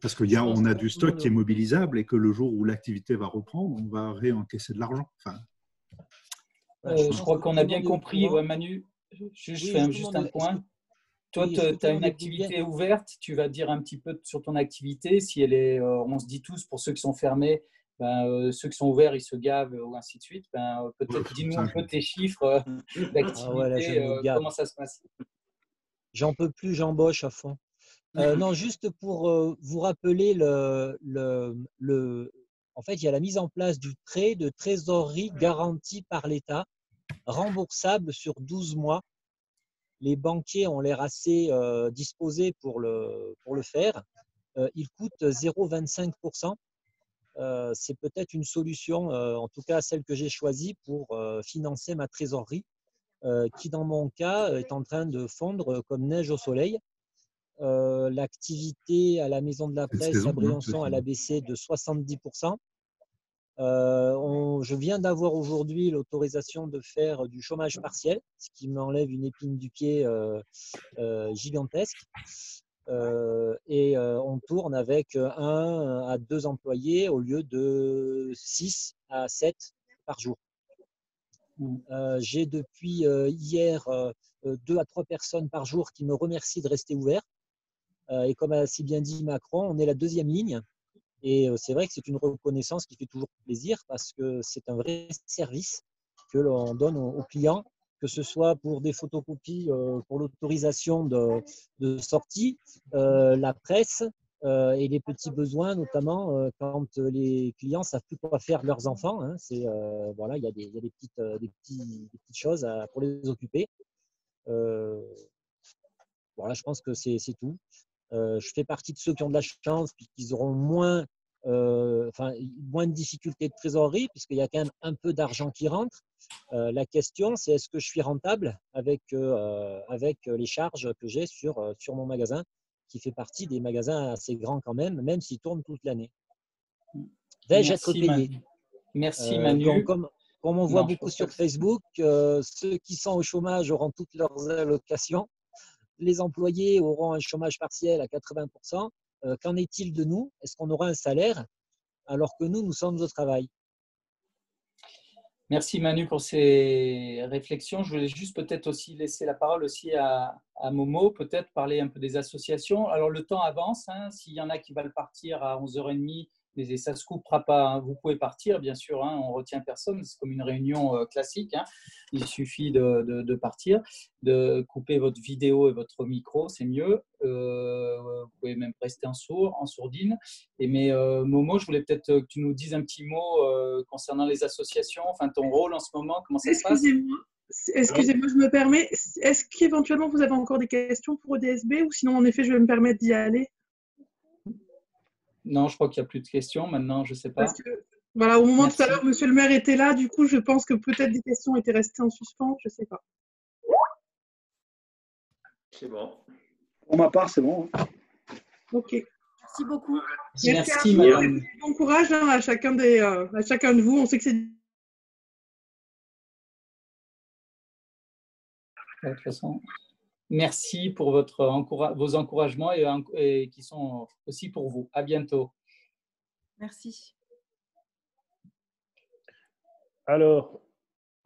Parce qu'on a du stock qui est mobilisable et que le jour où l'activité va reprendre, on va réencaisser de l'argent. Enfin, je crois qu'on a bien compris, Manu. Je fais juste un point. Toi, tu as une activité ouverte, tu vas dire un petit peu sur ton activité. Si elle est, on se dit tous, pour ceux qui sont fermés, ceux qui sont ouverts, ils se gavent, ou ainsi de suite. Peut-être dis-nous un peu tes chiffres d'activité, comment ça se passe. J'en peux plus, j'embauche à fond. Non, juste pour vous rappeler, en fait, il y a la mise en place du prêt de trésorerie garanti par l'État, remboursable sur 12 mois. Les banquiers ont l'air assez disposés pour le faire. Il coûte 0,25%. C'est peut-être une solution, en tout cas celle que j'ai choisie pour financer ma trésorerie, qui dans mon cas est en train de fondre comme neige au soleil. L'activité à la Maison de la Presse à Briançon, elle a baissé de 70%. Je viens d'avoir aujourd'hui l'autorisation de faire du chômage partiel, ce qui m'enlève une épine du pied gigantesque. Et on tourne avec 1 à 2 employés au lieu de 6 à 7 par jour. J'ai depuis hier 2 à 3 personnes par jour qui me remercient de rester ouvert. Et comme a si bien dit Macron, on est la 2e ligne. Et c'est vrai que c'est une reconnaissance qui fait toujours plaisir parce que c'est un vrai service que l'on donne aux clients, que ce soit pour des photocopies, pour l'autorisation de sortie, la presse et les petits besoins, notamment quand les clients ne savent plus quoi faire de leurs enfants. Hein, voilà, il y a des petites choses pour les occuper. Voilà, je pense que c'est tout. Je fais partie de ceux qui ont de la chance puisqu'ils auront moins de difficultés de trésorerie puisqu'il y a quand même un peu d'argent qui rentre. La question, c'est est-ce que je suis rentable avec les charges que j'ai sur mon magasin qui fait partie des magasins assez grands quand même s'ils tournent toute l'année. Vais-je être payé? Merci Manu. Donc, comme on voit beaucoup sur Facebook, ceux qui sont au chômage auront toutes leurs allocations. Les employés auront un chômage partiel à 80%. qu'en est-il de nous? Est-ce qu'on aura un salaire alors que nous sommes au travail? Merci Manu pour ces réflexions. Je voulais juste peut-être aussi laisser la parole aussi à Momo, peut-être parler un peu des associations. Alors le temps avance, hein. S'il y en a qui veulent partir à 11h30, mais ça ne se coupera pas, hein. Vous pouvez partir, bien sûr, hein. On ne retient personne, c'est comme une réunion classique, hein. Il suffit de partir, de couper votre vidéo et votre micro, c'est mieux. Vous pouvez même rester en sourdine. Mais Momo, je voulais peut-être que tu nous dises un petit mot concernant les associations, enfin ton rôle en ce moment, comment ça se passe? Excusez-moi, je me permets. Est-ce qu'éventuellement vous avez encore des questions pour EDSB ou sinon en effet je vais me permettre d'y aller? Non, je crois qu'il n'y a plus de questions maintenant, je ne sais pas. Parce que, voilà, au moment Merci. tout à l'heure, monsieur le maire était là, du coup je pense que peut-être des questions étaient restées en suspens, je ne sais pas. C'est bon. Pour ma part, c'est bon. Ok. Merci beaucoup. Merci madame. Bon courage hein, à chacun de vous. On sait que c'est. De toute façon, merci pour vos encouragements et qui sont aussi pour vous. À bientôt. Merci. Alors,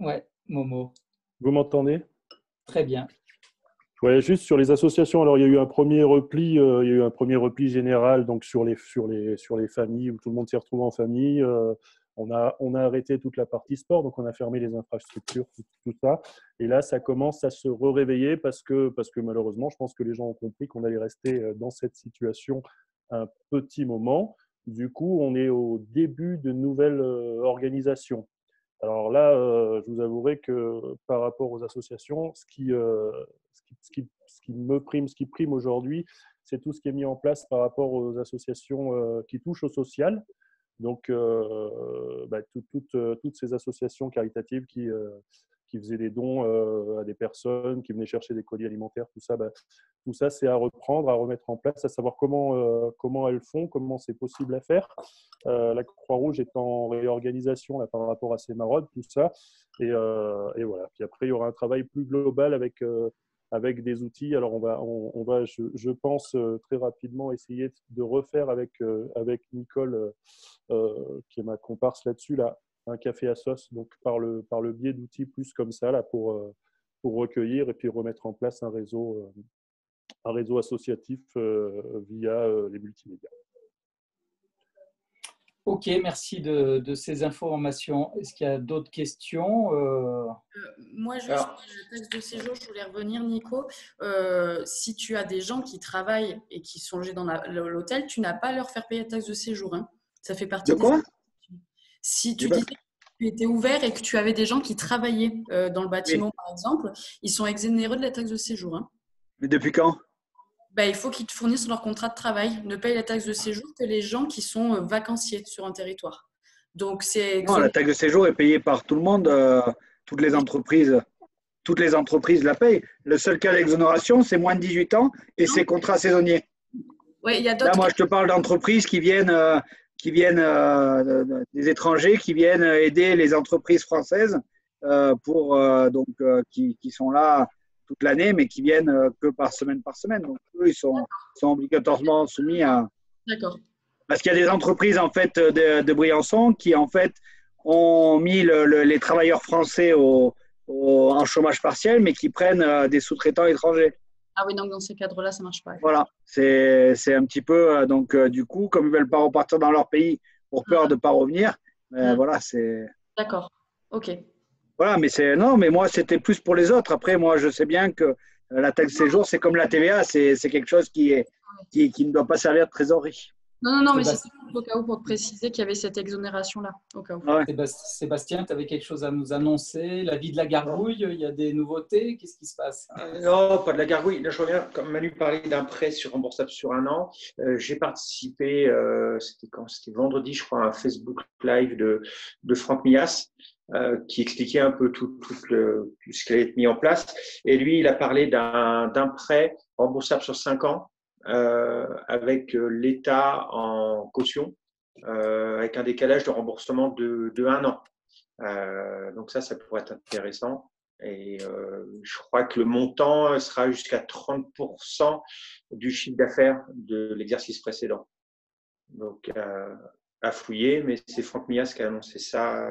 ouais, Momo. Vous m'entendez? Très bien. Ouais, juste sur les associations. Alors, il y a eu un premier repli, général donc sur les familles où tout le monde s'est retrouvé en famille. On a arrêté toute la partie sport, donc on a fermé les infrastructures, tout ça. Et là, ça commence à se réveiller parce que malheureusement, je pense que les gens ont compris qu'on allait rester dans cette situation un petit moment. Du coup, on est au début de nouvelles organisations. Alors là, je vous avouerai que par rapport aux associations, ce qui prime aujourd'hui, c'est tout ce qui est mis en place par rapport aux associations qui touchent au social. Donc, toutes ces associations caritatives qui faisaient des dons à des personnes, qui venaient chercher des colis alimentaires, tout ça, c'est à reprendre, à remettre en place, à savoir comment elles font, comment c'est possible à faire. La Croix-Rouge est en réorganisation là, par rapport à ces maraudes, tout ça. Et voilà. Puis après, il y aura un travail plus global avec des outils. Alors, on va je pense, très rapidement essayer de refaire avec Nicole, qui est ma comparse là-dessus, là, un café à sauce, donc par le biais d'outils plus comme ça, là, pour recueillir et puis remettre en place un réseau associatif via les multimédias. Ok, merci de ces informations. Est-ce qu'il y a d'autres questions? Moi, juste pour la taxe de séjour, je voulais revenir, Nico. Si tu as des gens qui travaillent et qui sont logés dans l'hôtel, tu n'as pas à leur faire payer la taxe de séjour. Hein. Ça fait partie de quoi? Si tu disais que tu étais ouvert et que tu avais des gens qui travaillaient dans le bâtiment, oui, par exemple, ils sont exonérés de la taxe de séjour. Hein. Mais depuis quand? Il faut qu'ils te fournissent leur contrat de travail. Ne payent la taxe de séjour que les gens qui sont vacanciers sur un territoire. Donc, non, la taxe de séjour est payée par tout le monde. Toutes les entreprises la payent. Le seul cas d'exonération, c'est moins de 18 ans et c'est contrat saisonnier. Ouais, il y a d'autres. Là, moi, je te parle d'entreprises qui viennent des étrangers qui viennent aider les entreprises françaises qui sont là toute l'année, mais qui viennent que par semaine. Donc, eux, ils sont obligatoirement soumis à… D'accord. Parce qu'il y a des entreprises, en fait, de Briançon qui, en fait, ont mis les travailleurs français en chômage partiel, mais qui prennent des sous-traitants étrangers. Ah oui, donc dans ces cadres-là, ça ne marche pas. Voilà, c'est un petit peu… du coup, comme ils ne veulent pas repartir dans leur pays pour peur de ne pas revenir, voilà, c'est… D'accord, ok. Voilà, mais moi, c'était plus pour les autres. Après, moi, je sais bien que la taxe de séjour, c'est comme la TVA, c'est quelque chose qui ne doit pas servir de trésorerie. Non, mais c'est au cas où pour te préciser qu'il y avait cette exonération-là. Au cas où. Ouais. Sébastien, tu avais quelque chose à nous annoncer? La vie de la gargouille, il y a des nouveautés? Qu'est-ce qui se passe? Non, pas de la gargouille. Là, je reviens, comme Manu parlait d'un prêt remboursable sur 1 an, j'ai participé, c'était vendredi, je crois, à un Facebook Live de Franck Mias, qui expliquait un peu tout ce qui allait être mis en place. Et lui, il a parlé d'un prêt remboursable sur 5 ans avec l'État en caution, avec un décalage de remboursement de 1 an. Donc ça pourrait être intéressant. Et je crois que le montant sera jusqu'à 30% du chiffre d'affaires de l'exercice précédent. Donc, à fouiller, mais c'est Franck Mias qui a annoncé ça.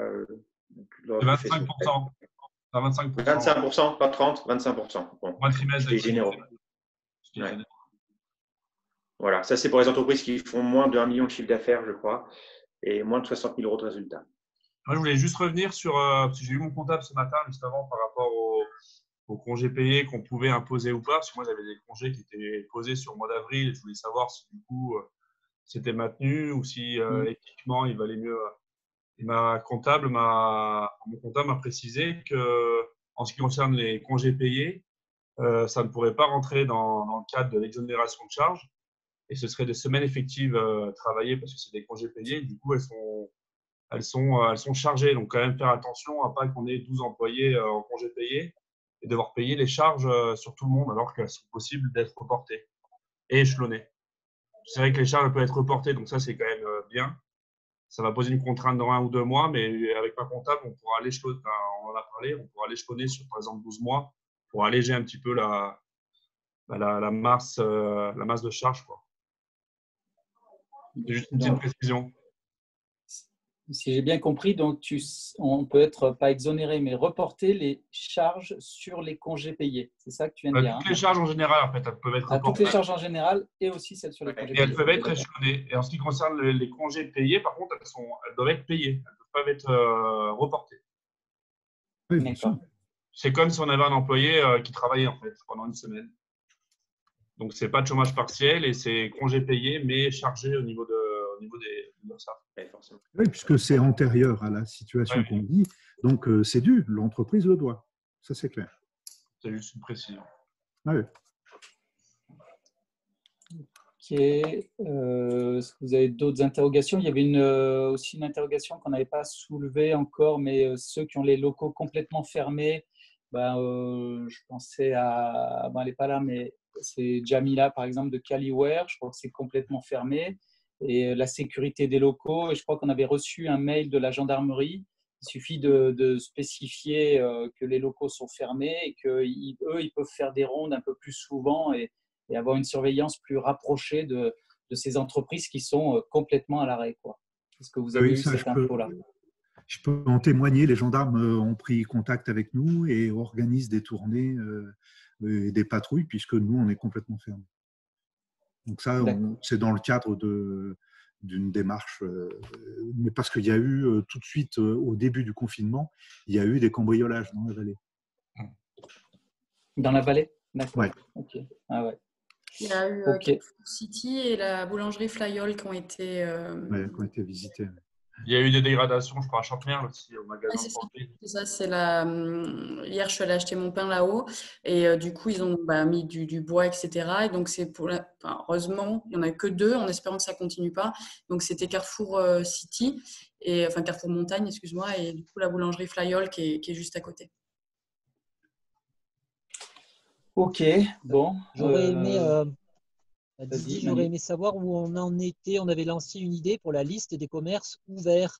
25%. 25%, pas 30, 25%. Bon, un trimestre c'est généreux. Ouais. Voilà, ça c'est pour les entreprises qui font moins de 1 million de chiffre d'affaires, je crois, et moins de 60 000 euros de résultats. Moi, je voulais juste revenir sur, parce que j'ai eu mon comptable ce matin, juste avant, par rapport aux congés payés qu'on pouvait imposer ou pas, parce que moi, j'avais des congés qui étaient posés sur le mois d'avril, et je voulais savoir si, du coup, c'était maintenu ou si, éthiquement, il valait mieux. Et mon comptable m'a précisé que, en ce qui concerne les congés payés, ça ne pourrait pas rentrer dans le cadre de l'exonération de charges, et ce serait des semaines effectives travaillées, parce que c'est des congés payés, du coup, elles sont chargées. Donc, quand même faire attention à pas qu'on ait 12 employés en congé payé et devoir payer les charges sur tout le monde, alors qu'elles sont possibles d'être reportées et échelonnées. C'est vrai que les charges peuvent être reportées, donc ça, c'est quand même bien. Ça va poser une contrainte dans 1 ou 2 mois, mais avec ma comptable, on pourra l'échelonner, on en a parlé, on pourra l'échelonner sur, par exemple, 12 mois pour alléger un petit peu la masse de charges, quoi. C'est juste une petite précision. Si j'ai bien compris, donc on peut être pas exonéré, mais reporter les charges sur les congés payés. C'est ça que tu viens de dire. Toutes les charges en général, en fait, elles peuvent être reportées. Toutes les charges en général et aussi celles sur les congés payés. Et elles peuvent être échelonnées. Et en ce qui concerne les congés payés, par contre, elles doivent être payées. Elles ne peuvent pas être reportées. Oui, c'est comme si on avait un employé qui travaillait en fait pendant une semaine. Donc, ce n'est pas de chômage partiel et c'est congé payé, mais chargé au niveau des URSSAF. Oui, puisque c'est antérieur à la situation qu'on dit. Donc, c'est dû. L'entreprise le doit. Ça, c'est clair. C'est juste une précision. Oui. Ok. Est-ce que vous avez d'autres interrogations? Il y avait aussi une interrogation qu'on n'avait pas soulevée encore, mais ceux qui ont les locaux complètement fermés, je pensais à… elle n'est pas là, mais c'est Jamila, par exemple, de Caliware. Je crois que c'est complètement fermé. Et la sécurité des locaux, et je crois qu'on avait reçu un mail de la gendarmerie. Il suffit de spécifier que les locaux sont fermés et qu'eux, ils peuvent faire des rondes un peu plus souvent et avoir une surveillance plus rapprochée de ces entreprises qui sont complètement à l'arrêt. Est-ce que vous avez eu cette info-là? Je peux en témoigner. Les gendarmes ont pris contact avec nous et organisent des tournées et des patrouilles, puisque nous, on est complètement fermés. Donc ça, c'est dans le cadre d'une démarche, mais parce qu'il y a eu tout de suite, au début du confinement, il y a eu des cambriolages dans la vallée. Dans la vallée? D'accord. Ouais. Ok. Ah ouais. Il y a eu Carrefour City et la boulangerie Flyol qui ont été visités. Il y a eu des dégradations, je crois, à Chantemerle aussi, au magasin. C'est ça, c'est hier, je suis allée acheter mon pain là-haut et du coup, ils ont mis du bois, etc. Et donc, heureusement, il n'y en a que 2, en espérant que ça ne continue pas. Donc, c'était Carrefour City, Carrefour Montagne, excuse-moi, et du coup, la boulangerie Flyol qui est juste à côté. Ok, bon. J'aurais aimé savoir où on en était. On avait lancé une idée pour la liste des commerces ouverts,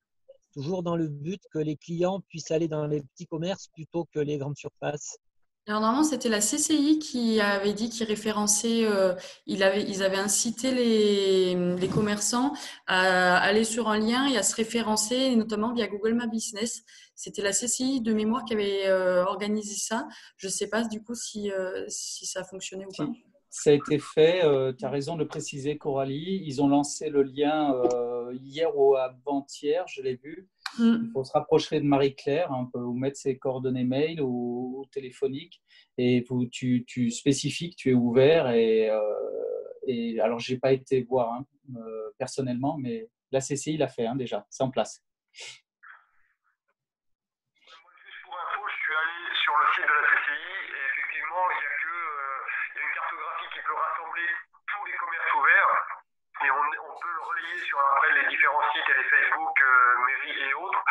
toujours dans le but que les clients puissent aller dans les petits commerces plutôt que les grandes surfaces. Alors normalement, c'était la CCI qui avait dit qu'ils référençaient, ils avaient incité les commerçants à aller sur un lien et à se référencer, notamment via Google My Business. C'était la CCI de mémoire qui avait organisé ça. Je ne sais pas du coup si ça a fonctionné ou pas. Ça a été fait, tu as raison de le préciser, Coralie. Ils ont lancé le lien hier ou avant-hier, je l'ai vu. Il faut se rapprocher de Marie-Claire, on peut vous mettre ses coordonnées mail ou téléphoniques et tu spécifies que tu es ouvert. Et alors, je n'ai pas été voir personnellement, mais la CCI l'a fait déjà, c'est en place. Pour info, je suis allé sur le site de la CCI et effectivement, il y a une cartographie qui peut rassembler tous les commerces ouverts et on peut le relayer sur après les différents sites et les Facebook, mairie et autres.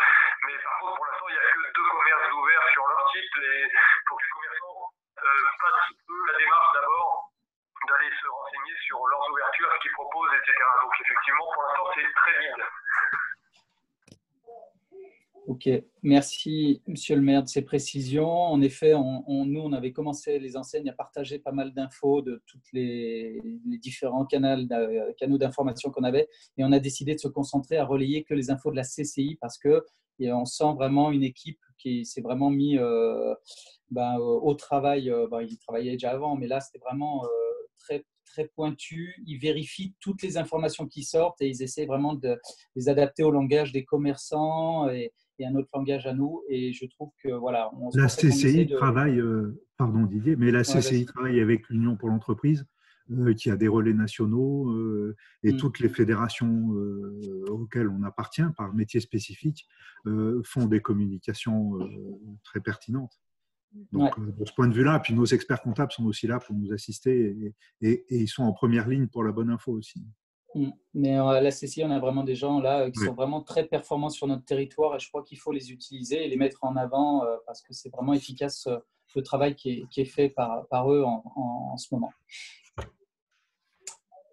Mais par contre, pour l'instant, il n'y a que 2 commerces ouverts sur leur site. Il faut que les commerçants fassent la démarche d'abord d'aller se renseigner sur leurs ouvertures, ce qu'ils proposent, etc. Donc effectivement, pour l'instant, c'est très vide. Ok, merci Monsieur le maire de ces précisions. En effet, nous, on avait commencé les enseignes à partager pas mal d'infos de tous les différents canaux d'information qu'on avait, et on a décidé de se concentrer à relayer que les infos de la CCI parce que on sent vraiment une équipe qui s'est vraiment mis au travail. Ils travaillaient déjà avant, mais là, c'était vraiment très très pointu. Ils vérifient toutes les informations qui sortent et ils essaient vraiment de les adapter au langage des commerçants et un autre langage à nous. Et je trouve que voilà, La CCI travaille, pardon Didier, mais la CCI travaille avec l'Union pour l'entreprise, qui a des relais nationaux et toutes les fédérations auxquelles on appartient par métier spécifique font des communications très pertinentes. Donc, de ce point de vue-là, puis nos experts comptables sont aussi là pour nous assister et ils sont en première ligne pour la bonne info aussi. Mais à la CCI, on a vraiment des gens là qui sont vraiment très performants sur notre territoire et je crois qu'il faut les utiliser et les mettre en avant parce que c'est vraiment efficace le travail qui est fait par eux en ce moment.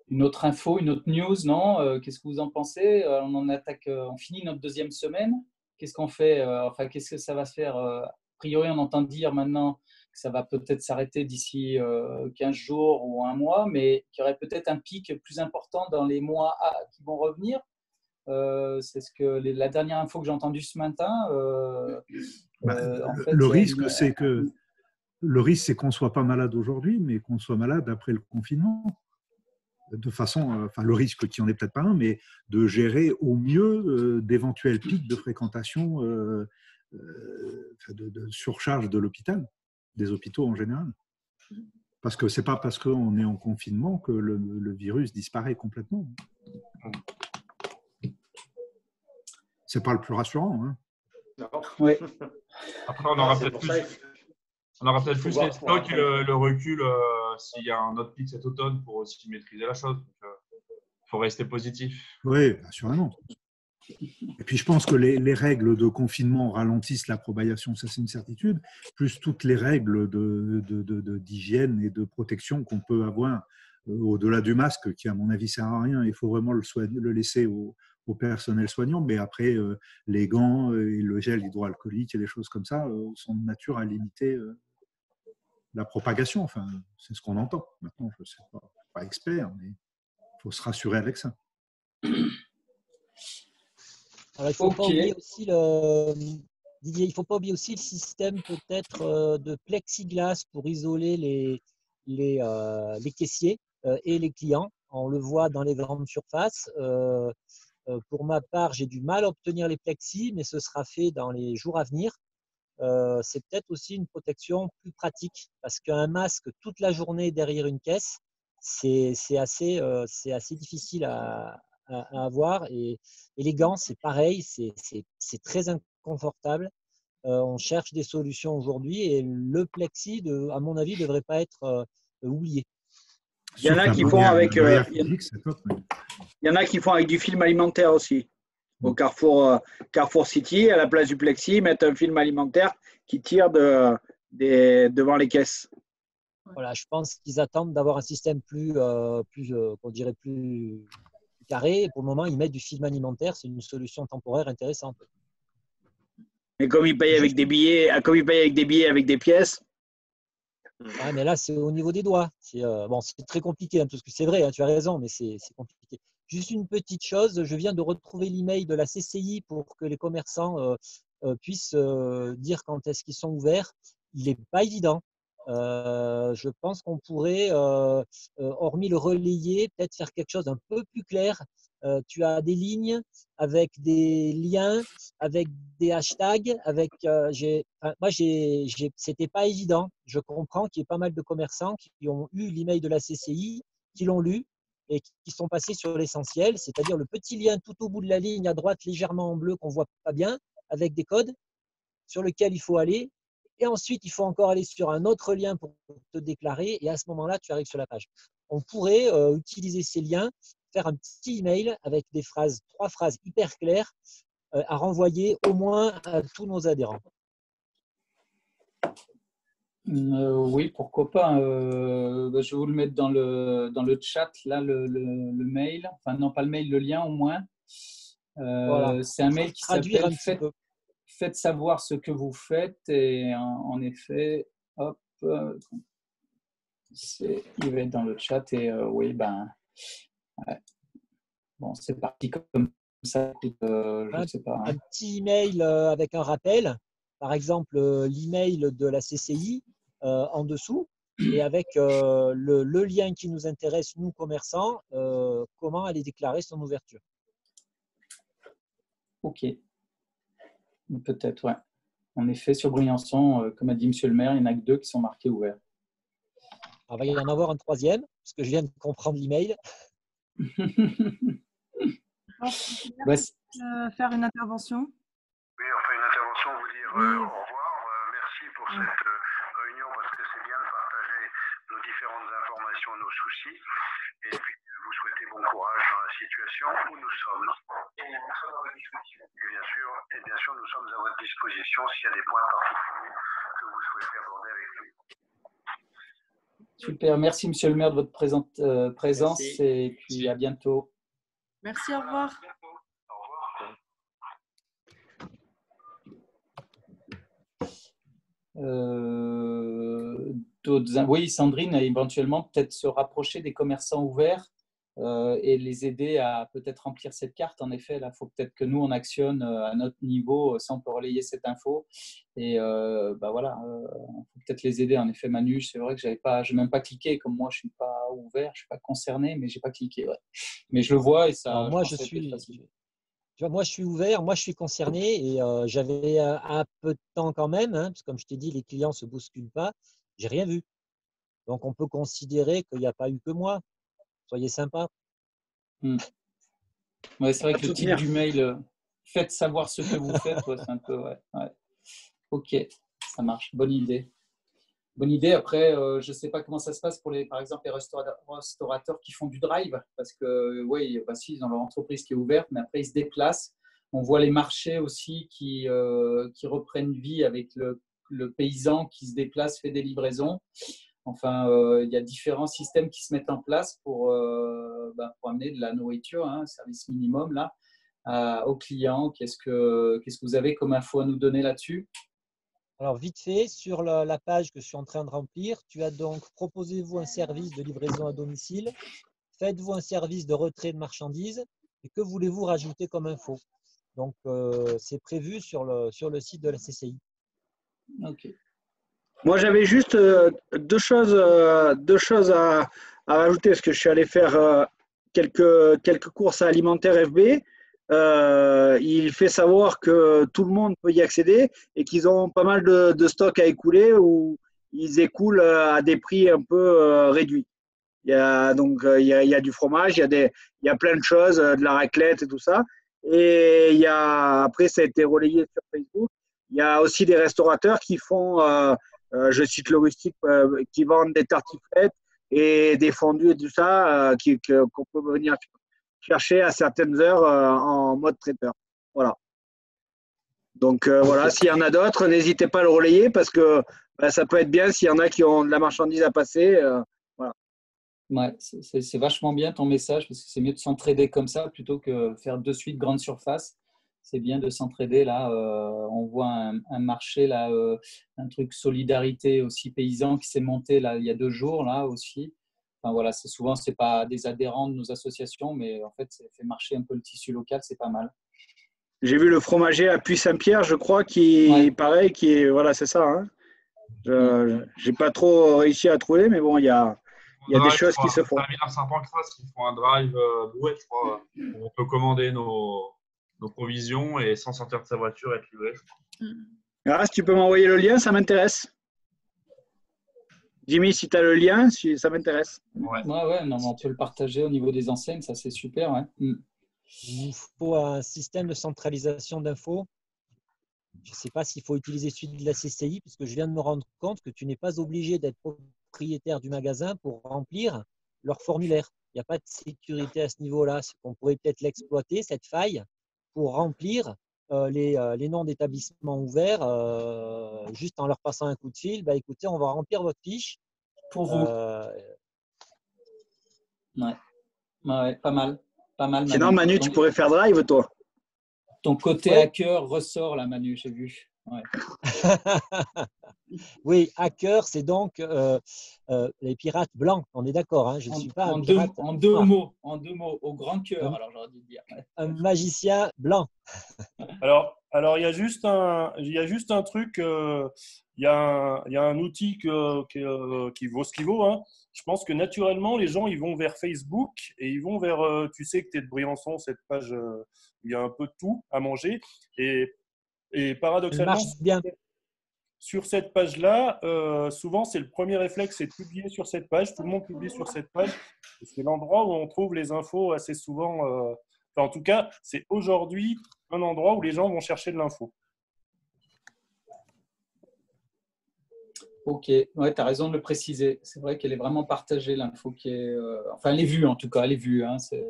Une autre info, une autre news, non qu'est-ce que vous en pensez? On finit notre deuxième semaine. Qu'est-ce qu'on fait? Qu'est-ce que ça va se faire? A priori, on entend dire maintenant que ça va peut-être s'arrêter d'ici 15 jours ou un mois, mais qu'il y aurait peut-être un pic plus important dans les mois qui vont revenir. C'est la dernière info que j'ai entendue ce matin. Le risque, c'est qu'on ne soit pas malade aujourd'hui, mais qu'on soit malade après le confinement. De façon, le risque qui en est peut-être pas un, mais de gérer au mieux d'éventuels pics de fréquentation, de surcharge de l'hôpital, des hôpitaux en général. Parce que c'est pas parce qu'on est en confinement que le virus disparaît complètement. C'est pas le plus rassurant. Hein. Oui. Après, on aura peut-être plus les stocks et le recul s'il y a un autre pic cet automne pour aussi maîtriser la chose. Il faut rester positif. Oui, assurément. Et puis, je pense que les règles de confinement ralentissent la propagation, ça c'est une certitude, plus toutes les règles d'hygiène et de protection qu'on peut avoir au-delà du masque, qui à mon avis sert à rien. Il faut vraiment le laisser au personnel soignant, mais après, les gants et le gel hydroalcoolique et des choses comme ça sont de nature à limiter la propagation. Enfin, c'est ce qu'on entend. Maintenant, je ne suis pas expert, mais il faut se rassurer avec ça. Alors, il ne faut pas oublier aussi Didier, il faut pas oublier aussi le système peut-être de plexiglas pour isoler les caissiers et les clients. On le voit dans les grandes surfaces. Pour ma part, j'ai du mal à obtenir les plexis, mais ce sera fait dans les jours à venir. C'est peut-être aussi une protection plus pratique parce qu'un masque toute la journée derrière une caisse, c'est assez difficile à avoir. Et les gants, c'est pareil, c'est très inconfortable. On cherche des solutions aujourd'hui et le plexi, à mon avis, ne devrait pas être oublié. Il y en a qui font avec du film alimentaire aussi. Au Carrefour City, à la place du plexi, ils mettent un film alimentaire qui tire devant les caisses. Voilà, je pense qu'ils attendent d'avoir un système plus carré. Et pour le moment, ils mettent du film alimentaire. C'est une solution temporaire intéressante. Mais comme ils payent avec des billets, avec des pièces. Ah, mais là, c'est au niveau des doigts. C'est très compliqué, parce que c'est vrai, hein, tu as raison, mais c'est compliqué. Juste une petite chose, je viens de retrouver l'email de la CCI pour que les commerçants puissent dire quand est-ce qu'ils sont ouverts. Il n'est pas évident. Je pense qu'on pourrait, hormis le relayer, peut-être faire quelque chose d'un peu plus clair. Tu as des lignes avec des liens, avec des hashtags, c'était pas évident. Je comprends qu'il y ait pas mal de commerçants qui ont eu l'email de la CCI, qui l'ont lu et qui sont passés sur l'essentiel, c'est-à-dire le petit lien tout au bout de la ligne à droite, légèrement en bleu qu'on voit pas bien, avec des codes sur lequel il faut aller. Et ensuite, il faut encore aller sur un autre lien pour te déclarer. Et à ce moment-là, tu arrives sur la page. On pourrait utiliser ces liens, faire un petit email avec 3 phrases hyper claires à renvoyer au moins à tous nos adhérents. Oui, pourquoi pas. Je vais vous le mettre dans le chat, là, le mail. Enfin, non, pas le mail, le lien au moins. Voilà. C'est un mail qui s'appelle faites savoir ce que vous faites et en effet, hop, il va être dans le chat et oui, ben, ouais. Bon, c'est parti comme ça. Je sais pas. Un petit email avec un rappel, par exemple l'email de la CCI en dessous, et avec le lien qui nous intéresse, nous commerçants, comment aller déclarer son ouverture. Ok. Peut-être, ouais. En effet, sur Briançon, comme a dit Monsieur le maire, il n'y en a que 2 qui sont marqués ouverts. Alors, il va y en avoir un 3e, parce que je viens de comprendre l'email. Faire une intervention. Oui, enfin une intervention, vous dire au revoir. Merci pour cette réunion parce que c'est bien de partager nos différentes informations, nos soucis. Et puis vous souhaiter bon courage dans la situation où nous sommes. Et bien sûr, nous sommes à votre disposition s'il y a des points particuliers que vous souhaitez aborder avec nous. Super, merci Monsieur le maire de votre présence et puis à bientôt. Merci, au revoir. Oui, Sandrine, éventuellement peut-être se rapprocher des commerçants ouverts et les aider à peut-être remplir cette carte. En effet, là, il faut peut-être que nous, on actionne à notre niveau, ça on peut relayer cette info. Et voilà, il faut peut-être les aider. En effet, Manu, c'est vrai que je n'ai même pas cliqué. Comme moi, je ne suis pas ouvert, je ne suis pas concerné, mais je n'ai pas cliqué. Ouais. Mais je le vois et ça… Alors, moi, je suis ouvert, moi je suis concerné et j'avais un peu de temps quand même, hein, parce que comme je t'ai dit, les clients ne se bousculent pas, j'ai rien vu. Donc on peut considérer qu'il n'y a pas eu que moi. Soyez sympa. Ouais, c'est vrai que le titre du mail, faites savoir ce que vous faites, c'est un peu… Ouais. Ok, ça marche, bonne idée. Bonne idée. Après, je ne sais pas comment ça se passe pour par exemple, les restaurateurs qui font du drive, parce que oui, si, ils ont leur entreprise qui est ouverte, mais après, ils se déplacent. On voit les marchés aussi qui reprennent vie avec le paysan qui se déplace, fait des livraisons. Enfin, il y a différents systèmes qui se mettent en place pour amener de la nourriture, un service minimum là, aux clients. Qu'est-ce que vous avez comme info à nous donner là-dessus ? Alors, vite fait, sur la page que je suis en train de remplir, tu as donc proposez-vous un service de livraison à domicile, faites-vous un service de retrait de marchandises et que voulez-vous rajouter comme info? Donc, c'est prévu sur le site de la CCI. Ok. Moi, j'avais juste deux choses à rajouter parce que je suis allé faire quelques courses alimentaires FB. Il fait savoir que tout le monde peut y accéder et qu'ils ont pas mal de stocks à écouler ou ils écoulent à des prix un peu réduits. Il y a du fromage, il y a plein de choses, de la raclette et tout ça. Et après, ça a été relayé sur Facebook. Il y a aussi des restaurateurs qui font, je cite le rustique, qui vendent des tartiflettes et des fondus et tout ça qu'on peut venir chercher à certaines heures en mode traiteur. Voilà. Donc voilà, s'il y en a d'autres, n'hésitez pas à le relayer parce que ça peut être bien s'il y en a qui ont de la marchandise à passer. Voilà. Ouais, c'est vachement bien ton message parce que c'est mieux de s'entraider comme ça plutôt que faire de suite grande surface. C'est bien de s'entraider là. On voit un marché là, un truc solidarité aussi paysan qui s'est monté là il y a 2 jours là aussi. Enfin voilà, c'est pas des adhérents de nos associations, mais en fait, ça fait marcher un peu le tissu local, c'est pas mal. J'ai vu le fromager à Puy-Saint-Pierre, je crois, pareil, voilà, c'est ça. Hein. J'ai pas trop réussi à trouver, mais bon, il y a des choses qui se font. À Saint-Pancras, ils font un drive brouette, je crois, où on peut commander nos provisions et sans sortir de sa voiture être livré. Ah, si tu peux m'envoyer le lien, ça m'intéresse. Jimmy, si tu as le lien, ça m'intéresse. Ouais, non, on peut le partager au niveau des enseignes, ça c'est super. Ouais. Il nous faut un système de centralisation d'infos. Je ne sais pas s'il faut utiliser celui de la CCI, puisque je viens de me rendre compte que tu n'es pas obligé d'être propriétaire du magasin pour remplir leur formulaire. Il n'y a pas de sécurité à ce niveau-là. On pourrait peut-être l'exploiter, cette faille, pour remplir les noms d'établissements ouverts, juste en leur passant un coup de fil. Écoutez, on va remplir votre fiche. Pour vous. Ouais, pas mal. Sinon, Manu, tu pourrais faire drive, toi. ton côté Ouais. hacker ressort là, Manu, j'ai vu. Ouais. Oui, hacker, c'est donc les pirates blancs. On est d'accord, hein, je ne suis pas un pirate En deux noir, mots, au grand cœur, un, alors j'aurais dû dire. Ouais. un magicien blanc. Alors, il y a juste un truc, il y a un outil qui vaut ce qu'il vaut, hein. Je pense que naturellement, les gens, ils vont vers Facebook et ils vont vers, tu sais que tu es de Briançon, cette page, où il y a un peu de tout à manger. Et Elle paradoxalement, marche bien. sur cette page-là, souvent, c'est le premier réflexe, c'est de publier sur cette page. Tout le monde publie sur cette page. Et c'est l'endroit où on trouve les infos assez souvent. Enfin, en tout cas, c'est aujourd'hui un endroit où les gens vont chercher de l'info. Ok, ouais, tu as raison de le préciser. C'est vrai qu'elle est vraiment partagée, l'info qui est. Enfin, elle est vue en tout cas, elle est vue. Hein, c'est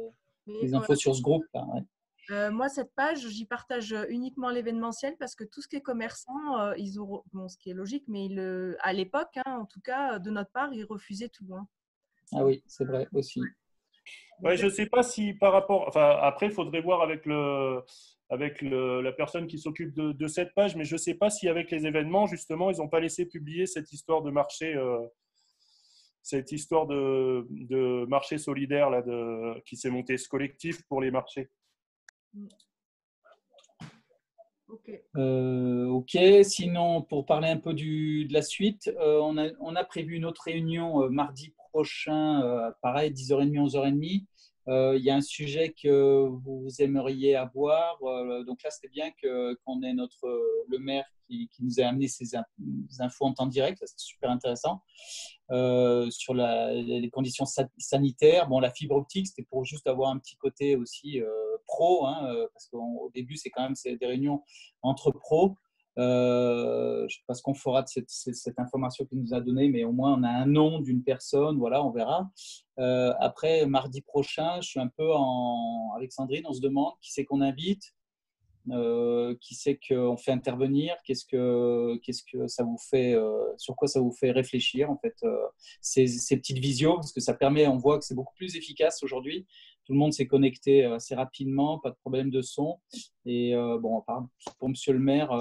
les infos sur ce groupe. Là, ouais. Moi, cette page, j'y partage uniquement l'événementiel parce que tout ce qui est commerçant, ils auront, bon, ce qui est logique, mais à l'époque, hein, en tout cas, de notre part, ils refusaient tout. Hein. Ah oui, c'est vrai aussi. Ouais, je ne sais pas si par rapport. Enfin, après, il faudrait voir avec la personne qui s'occupe de cette page, mais je ne sais pas si avec les événements, justement, ils n'ont pas laissé publier cette histoire de marché, cette histoire de marché solidaire là, qui s'est monté, ce collectif pour les marchés. Ok, sinon, pour parler un peu de la suite, on a prévu une autre réunion mardi prochain, pareil, 10h30, 11h30. Il y a un sujet que vous aimeriez avoir. Donc là, c'était bien qu'on ait le maire qui nous ait amené ces infos en temps direct. C'est super intéressant. Sur les conditions sanitaires. Bon, la fibre optique, c'était pour juste avoir un petit côté aussi pro, hein, parce qu'au début, c'est quand même des réunions entre pros. Je ne sais pas ce qu'on fera de cette information qu'il nous a donnée, mais au moins on a un nom d'une personne, voilà, on verra. Après, mardi prochain, je suis un peu avec Sandrine, on se demande qui c'est qu'on invite, qui c'est qu'on fait intervenir, qu'est-ce que ça vous fait, sur quoi ça vous fait réfléchir en fait, ces petites visios, parce que ça permet, on voit que c'est beaucoup plus efficace aujourd'hui. Tout le monde s'est connecté assez rapidement, pas de problème de son. Et bon, pour Monsieur le maire,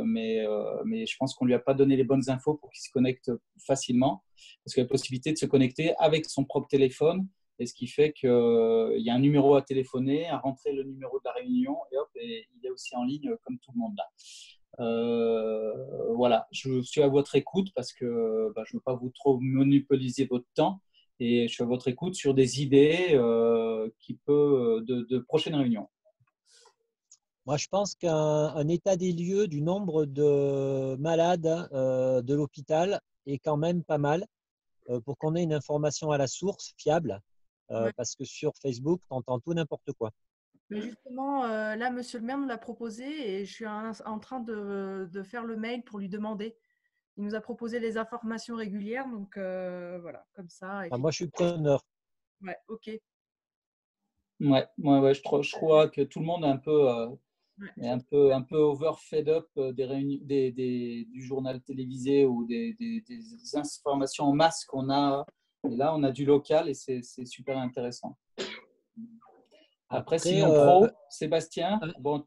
mais je pense qu'on lui a pas donné les bonnes infos pour qu'il se connecte facilement, parce qu'il y a la possibilité de se connecter avec son propre téléphone. Et ce qui fait qu'il y a un numéro à téléphoner, à rentrer le numéro de la réunion, et hop, et il est aussi en ligne comme tout le monde là. Voilà, je suis à votre écoute parce que je ne veux pas vous trop monopoliser votre temps, et je suis à votre écoute sur des idées de prochaines réunions. Moi, je pense qu'un état des lieux du nombre de malades de l'hôpital est quand même pas mal pour qu'on ait une information à la source fiable. Parce que sur Facebook, tu entends tout n'importe quoi. Mais justement, là, Monsieur le maire nous l'a proposé et je suis en train de faire le mail pour lui demander. Il nous a proposé les informations régulières, donc voilà, comme ça. Moi, je suis preneur. Ouais, ok. Ouais, je crois que tout le monde est un peu overfed up du journal télévisé ou des informations en masse qu'on a. Et là, on a du local et c'est super intéressant. Après sinon, pro, Sébastien, bon,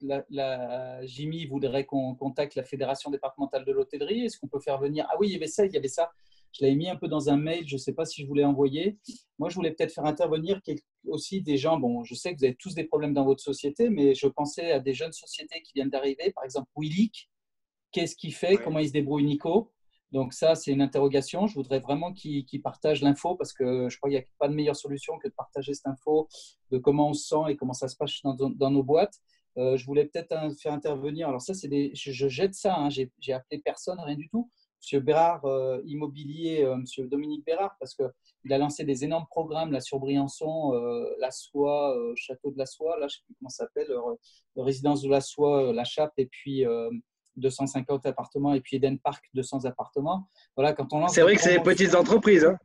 Jimmy voudrait qu'on contacte la Fédération départementale de l'hôtellerie. Est-ce qu'on peut faire venir… Ah oui, il y avait ça. Je l'avais mis un peu dans un mail, je ne sais pas si je voulais envoyer. Moi, je voulais peut-être faire intervenir aussi des gens. Bon, je sais que vous avez tous des problèmes dans votre société, mais je pensais à des jeunes sociétés qui viennent d'arriver. Par exemple, Willic. Qu'est-ce qu'il fait? Comment il se débrouille, Nico? Donc ça, c'est une interrogation. Je voudrais vraiment qu'il partage l'info parce que je crois qu'il n'y a pas de meilleure solution que de partager cette info de comment on se sent et comment ça se passe dans nos boîtes. Je voulais peut-être faire intervenir. Alors ça, je jette ça. Hein. J'ai appelé personne, rien du tout. Monsieur Bérard, immobilier, Monsieur Dominique Bérard, parce qu'il a lancé des énormes programmes là sur Briançon, La Soie, Château de la Soie, là, je ne sais plus comment ça s'appelle, Résidence de la Soie, La Chape, et puis 250 appartements, et puis Eden Park, 200 appartements. Voilà, quand on lance c'est vrai que c'est des petites entreprises. Hein.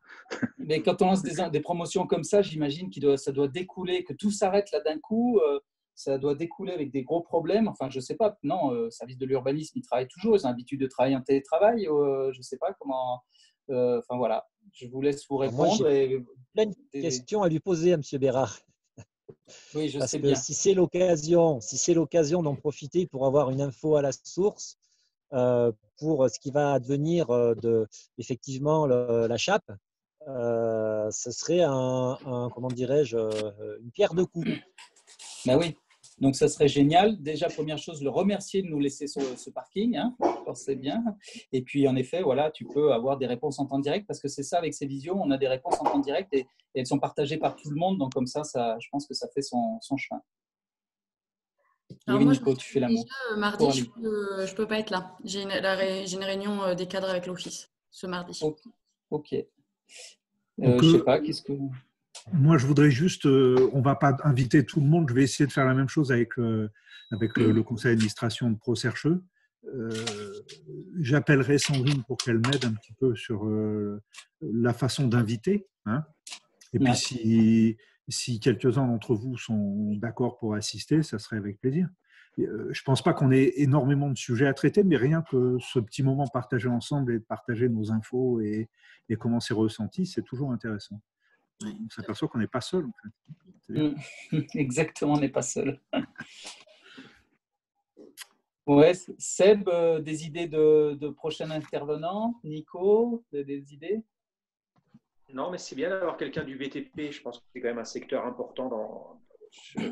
Mais quand on lance des promotions comme ça, j'imagine ça doit découler, que tout s'arrête là d'un coup. Ça doit découler avec des gros problèmes. Enfin, je ne sais pas. Non, le service de l'urbanisme, ils travaillent toujours. Ils ont l'habitude de travailler en télétravail. Je ne sais pas comment. Enfin, voilà. Je vous laisse vous répondre. Moi, j'ai plein de questions à lui poser à M. Bérard. Oui, je Parce sais que bien. si c'est l'occasion d'en profiter pour avoir une info à la source pour ce qui va advenir effectivement la chape, ce serait comment dirais-je, une pierre deux coups. Ben oui, donc ça serait génial. Déjà, première chose, le remercier de nous laisser sur ce parking, hein, c'est bien. Et puis, en effet, voilà, tu peux avoir des réponses en temps direct parce que c'est ça, avec ces visios, on a des réponses en temps direct et elles sont partagées par tout le monde. Donc, comme ça, je pense que ça fait son chemin. Alors Oui, moi, Nico, tu fais l'amour. Mardi, je peux pas être là. J'ai une réunion des cadres avec l'office ce mardi. Ok. Donc, je sais pas, qu'est-ce que… Moi, je voudrais juste, on ne va pas inviter tout le monde, je vais essayer de faire la même chose avec le conseil d'administration de ProCercheux. J'appellerai Sandrine pour qu'elle m'aide un petit peu sur la façon d'inviter. Hein. Et puis, si quelques-uns d'entre vous sont d'accord pour assister, ça serait avec plaisir. Je ne pense pas qu'on ait énormément de sujets à traiter, mais rien que ce petit moment partagé ensemble et de partager nos infos et comment c'est ressenti, c'est toujours intéressant. On s'aperçoit qu'on n'est pas seul. En fait. Exactement, on n'est pas seul. Ouais, Seb, des idées de prochains intervenants? Nico, des idées? Non, mais c'est bien d'avoir quelqu'un du BTP. Je pense que c'est quand même un secteur important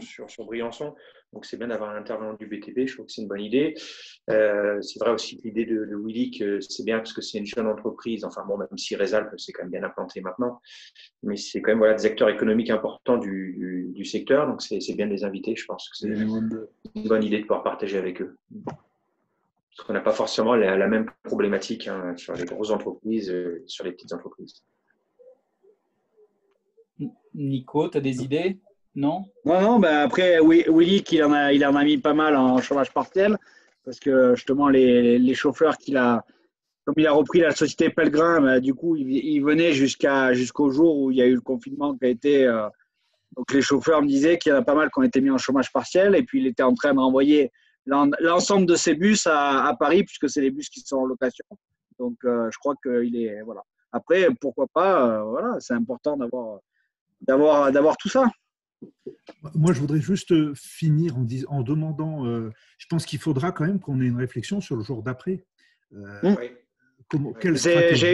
sur Briançon. Donc, c'est bien d'avoir un intervenant du BTP. Je trouve que c'est une bonne idée. C'est vrai aussi que l'idée de Willy, c'est bien parce que c'est une jeune entreprise. Enfin, bon, même si Résalp, c'est quand même bien implanté maintenant. Mais c'est quand même des acteurs économiques importants du secteur. Donc, c'est bien de les inviter. Je pense que c'est une bonne idée de pouvoir partager avec eux. Parce qu'on n'a pas forcément la même problématique sur les grosses entreprises, sur les petites entreprises. Nico, tu as des idées? Non? Non, ben après, Willy, il en a mis pas mal en chômage partiel, parce que justement, les chauffeurs comme il a repris la société Pellegrin, ben, du coup, il venait jusqu'au jour où il y a eu le confinement qui a été. Donc, les chauffeurs me disaient qu'il y en a pas mal qui ont été mis en chômage partiel, et puis il était en train de renvoyer l'ensemble de ses bus à Paris, puisque c'est les bus qui sont en location. Donc, je crois qu'il est. Voilà. Après, pourquoi pas, voilà, c'est important d'avoir tout ça. Moi, je voudrais juste finir en demandant, je pense qu'il faudra quand même qu'on ait une réflexion sur le jour d'après. J'ai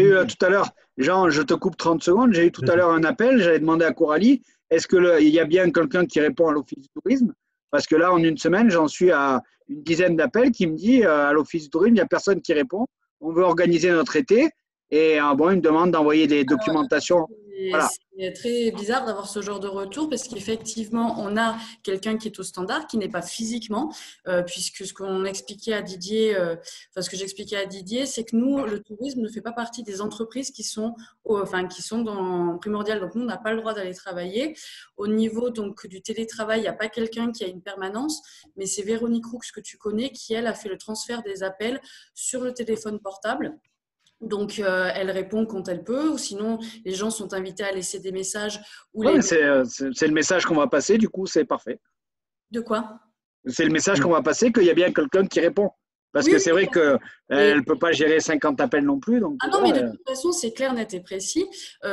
eu tout à l'heure, Jean, je te coupe 30 secondes, j'ai eu tout à l'heure un appel, j'avais demandé à Coralie, est-ce qu'il y a bien quelqu'un qui répond à l'Office du tourisme? Parce que là, en une semaine, j'en suis à une dizaine d'appels qui me dit à l'Office du tourisme, il n'y a personne qui répond, on veut organiser notre été, et bon, il me demande d'envoyer des documentations. Voilà. C'est très bizarre d'avoir ce genre de retour parce qu'effectivement, on a quelqu'un qui est au standard, qui n'est pas physiquement, puisque ce qu'on expliquait à Didier, ce que j'expliquais à Didier, c'est que nous, le tourisme ne fait pas partie des entreprises qui sont dans primordial. Donc, nous, on n'a pas le droit d'aller travailler. Au niveau donc du télétravail, il n'y a pas quelqu'un qui a une permanence, mais c'est Véronique Roux que tu connais qui, elle, a fait le transfert des appels sur le téléphone portable. Donc, elle répond quand elle peut, ou sinon, les gens sont invités à laisser des messages. C'est le message qu'on va passer, du coup, c'est parfait. De quoi? C'est le message qu'on va passer, qu'il y a bien quelqu'un qui répond. Parce que c'est vrai qu'elle ne peut pas gérer 50 appels non plus. Donc, non, mais de toute façon, c'est clair, net et précis.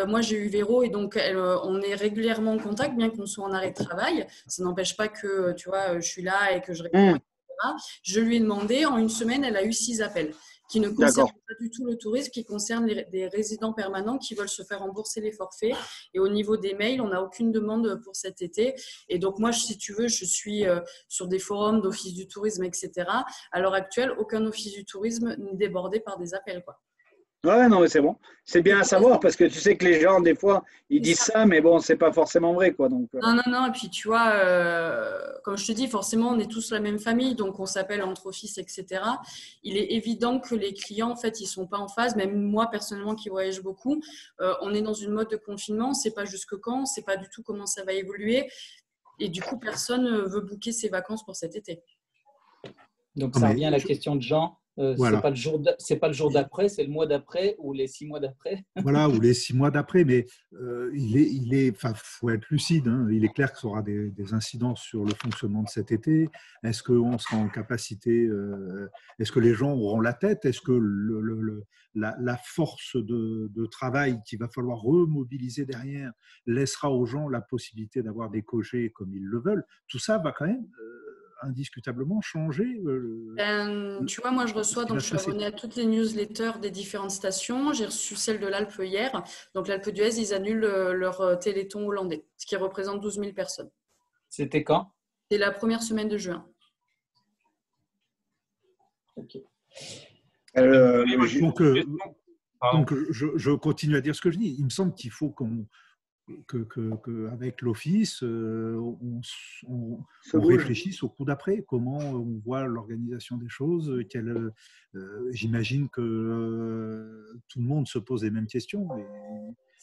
Moi, j'ai eu Véro et donc on est régulièrement en contact, bien qu'on soit en arrêt de travail. Ça n'empêche pas que, tu vois, je suis là et que je réponds, etc. Je lui ai demandé, en une semaine, elle a eu 6 appels. Qui ne concerne pas du tout le tourisme, qui concerne des résidents permanents qui veulent se faire rembourser les forfaits. Et au niveau des mails, on n'a aucune demande pour cet été. Et donc moi, si tu veux, je suis sur des forums d'office du tourisme, etc. À l'heure actuelle, aucun office du tourisme n'est débordé par des appels, quoi. Ouais, non, mais c'est bon. C'est bien à savoir parce que tu sais que les gens, des fois, ils disent ça, mais bon, c'est pas forcément vrai, quoi. Donc, Non. Et puis, tu vois, comme je te dis, forcément, on est tous la même famille, donc on s'appelle entre office, etc. Il est évident que les clients, en fait, ils sont pas en phase. Même moi, personnellement, qui voyage beaucoup, on est dans une mode de confinement. On ne sait pas jusque quand, on ne sait pas du tout comment ça va évoluer. Et du coup, personne ne veut booker ses vacances pour cet été. Donc, ça revient à la question de Jean. Voilà. C'est pas le jour d'après, c'est le mois d'après ou les 6 mois d'après. Voilà, ou les 6 mois d'après, mais enfin, faut être lucide. Hein. Il est clair que ça aura des incidences sur le fonctionnement de cet été. Est-ce qu'on sera en capacité est-ce que les gens auront la tête? Est-ce que la force de travail qu'il va falloir remobiliser derrière laissera aux gens la possibilité d'avoir des congés comme ils le veulent? Tout ça va quand même indiscutablement changer. Tu vois, moi je reçois, donc je suis abonnée à toutes les newsletters des différentes stations. J'ai reçu celle de l'Alpe hier. Donc l'Alpe d'Huez, ils annulent leur téléthon hollandais, ce qui représente 12 000 personnes. C'était quand? C'est la première semaine de juin. Ok. Donc je continue à dire ce que je dis. Il me semble qu'il faut qu'avec l'Office, on réfléchisse au coup d'après, comment on voit l'organisation des choses. J'imagine que tout le monde se pose les mêmes questions.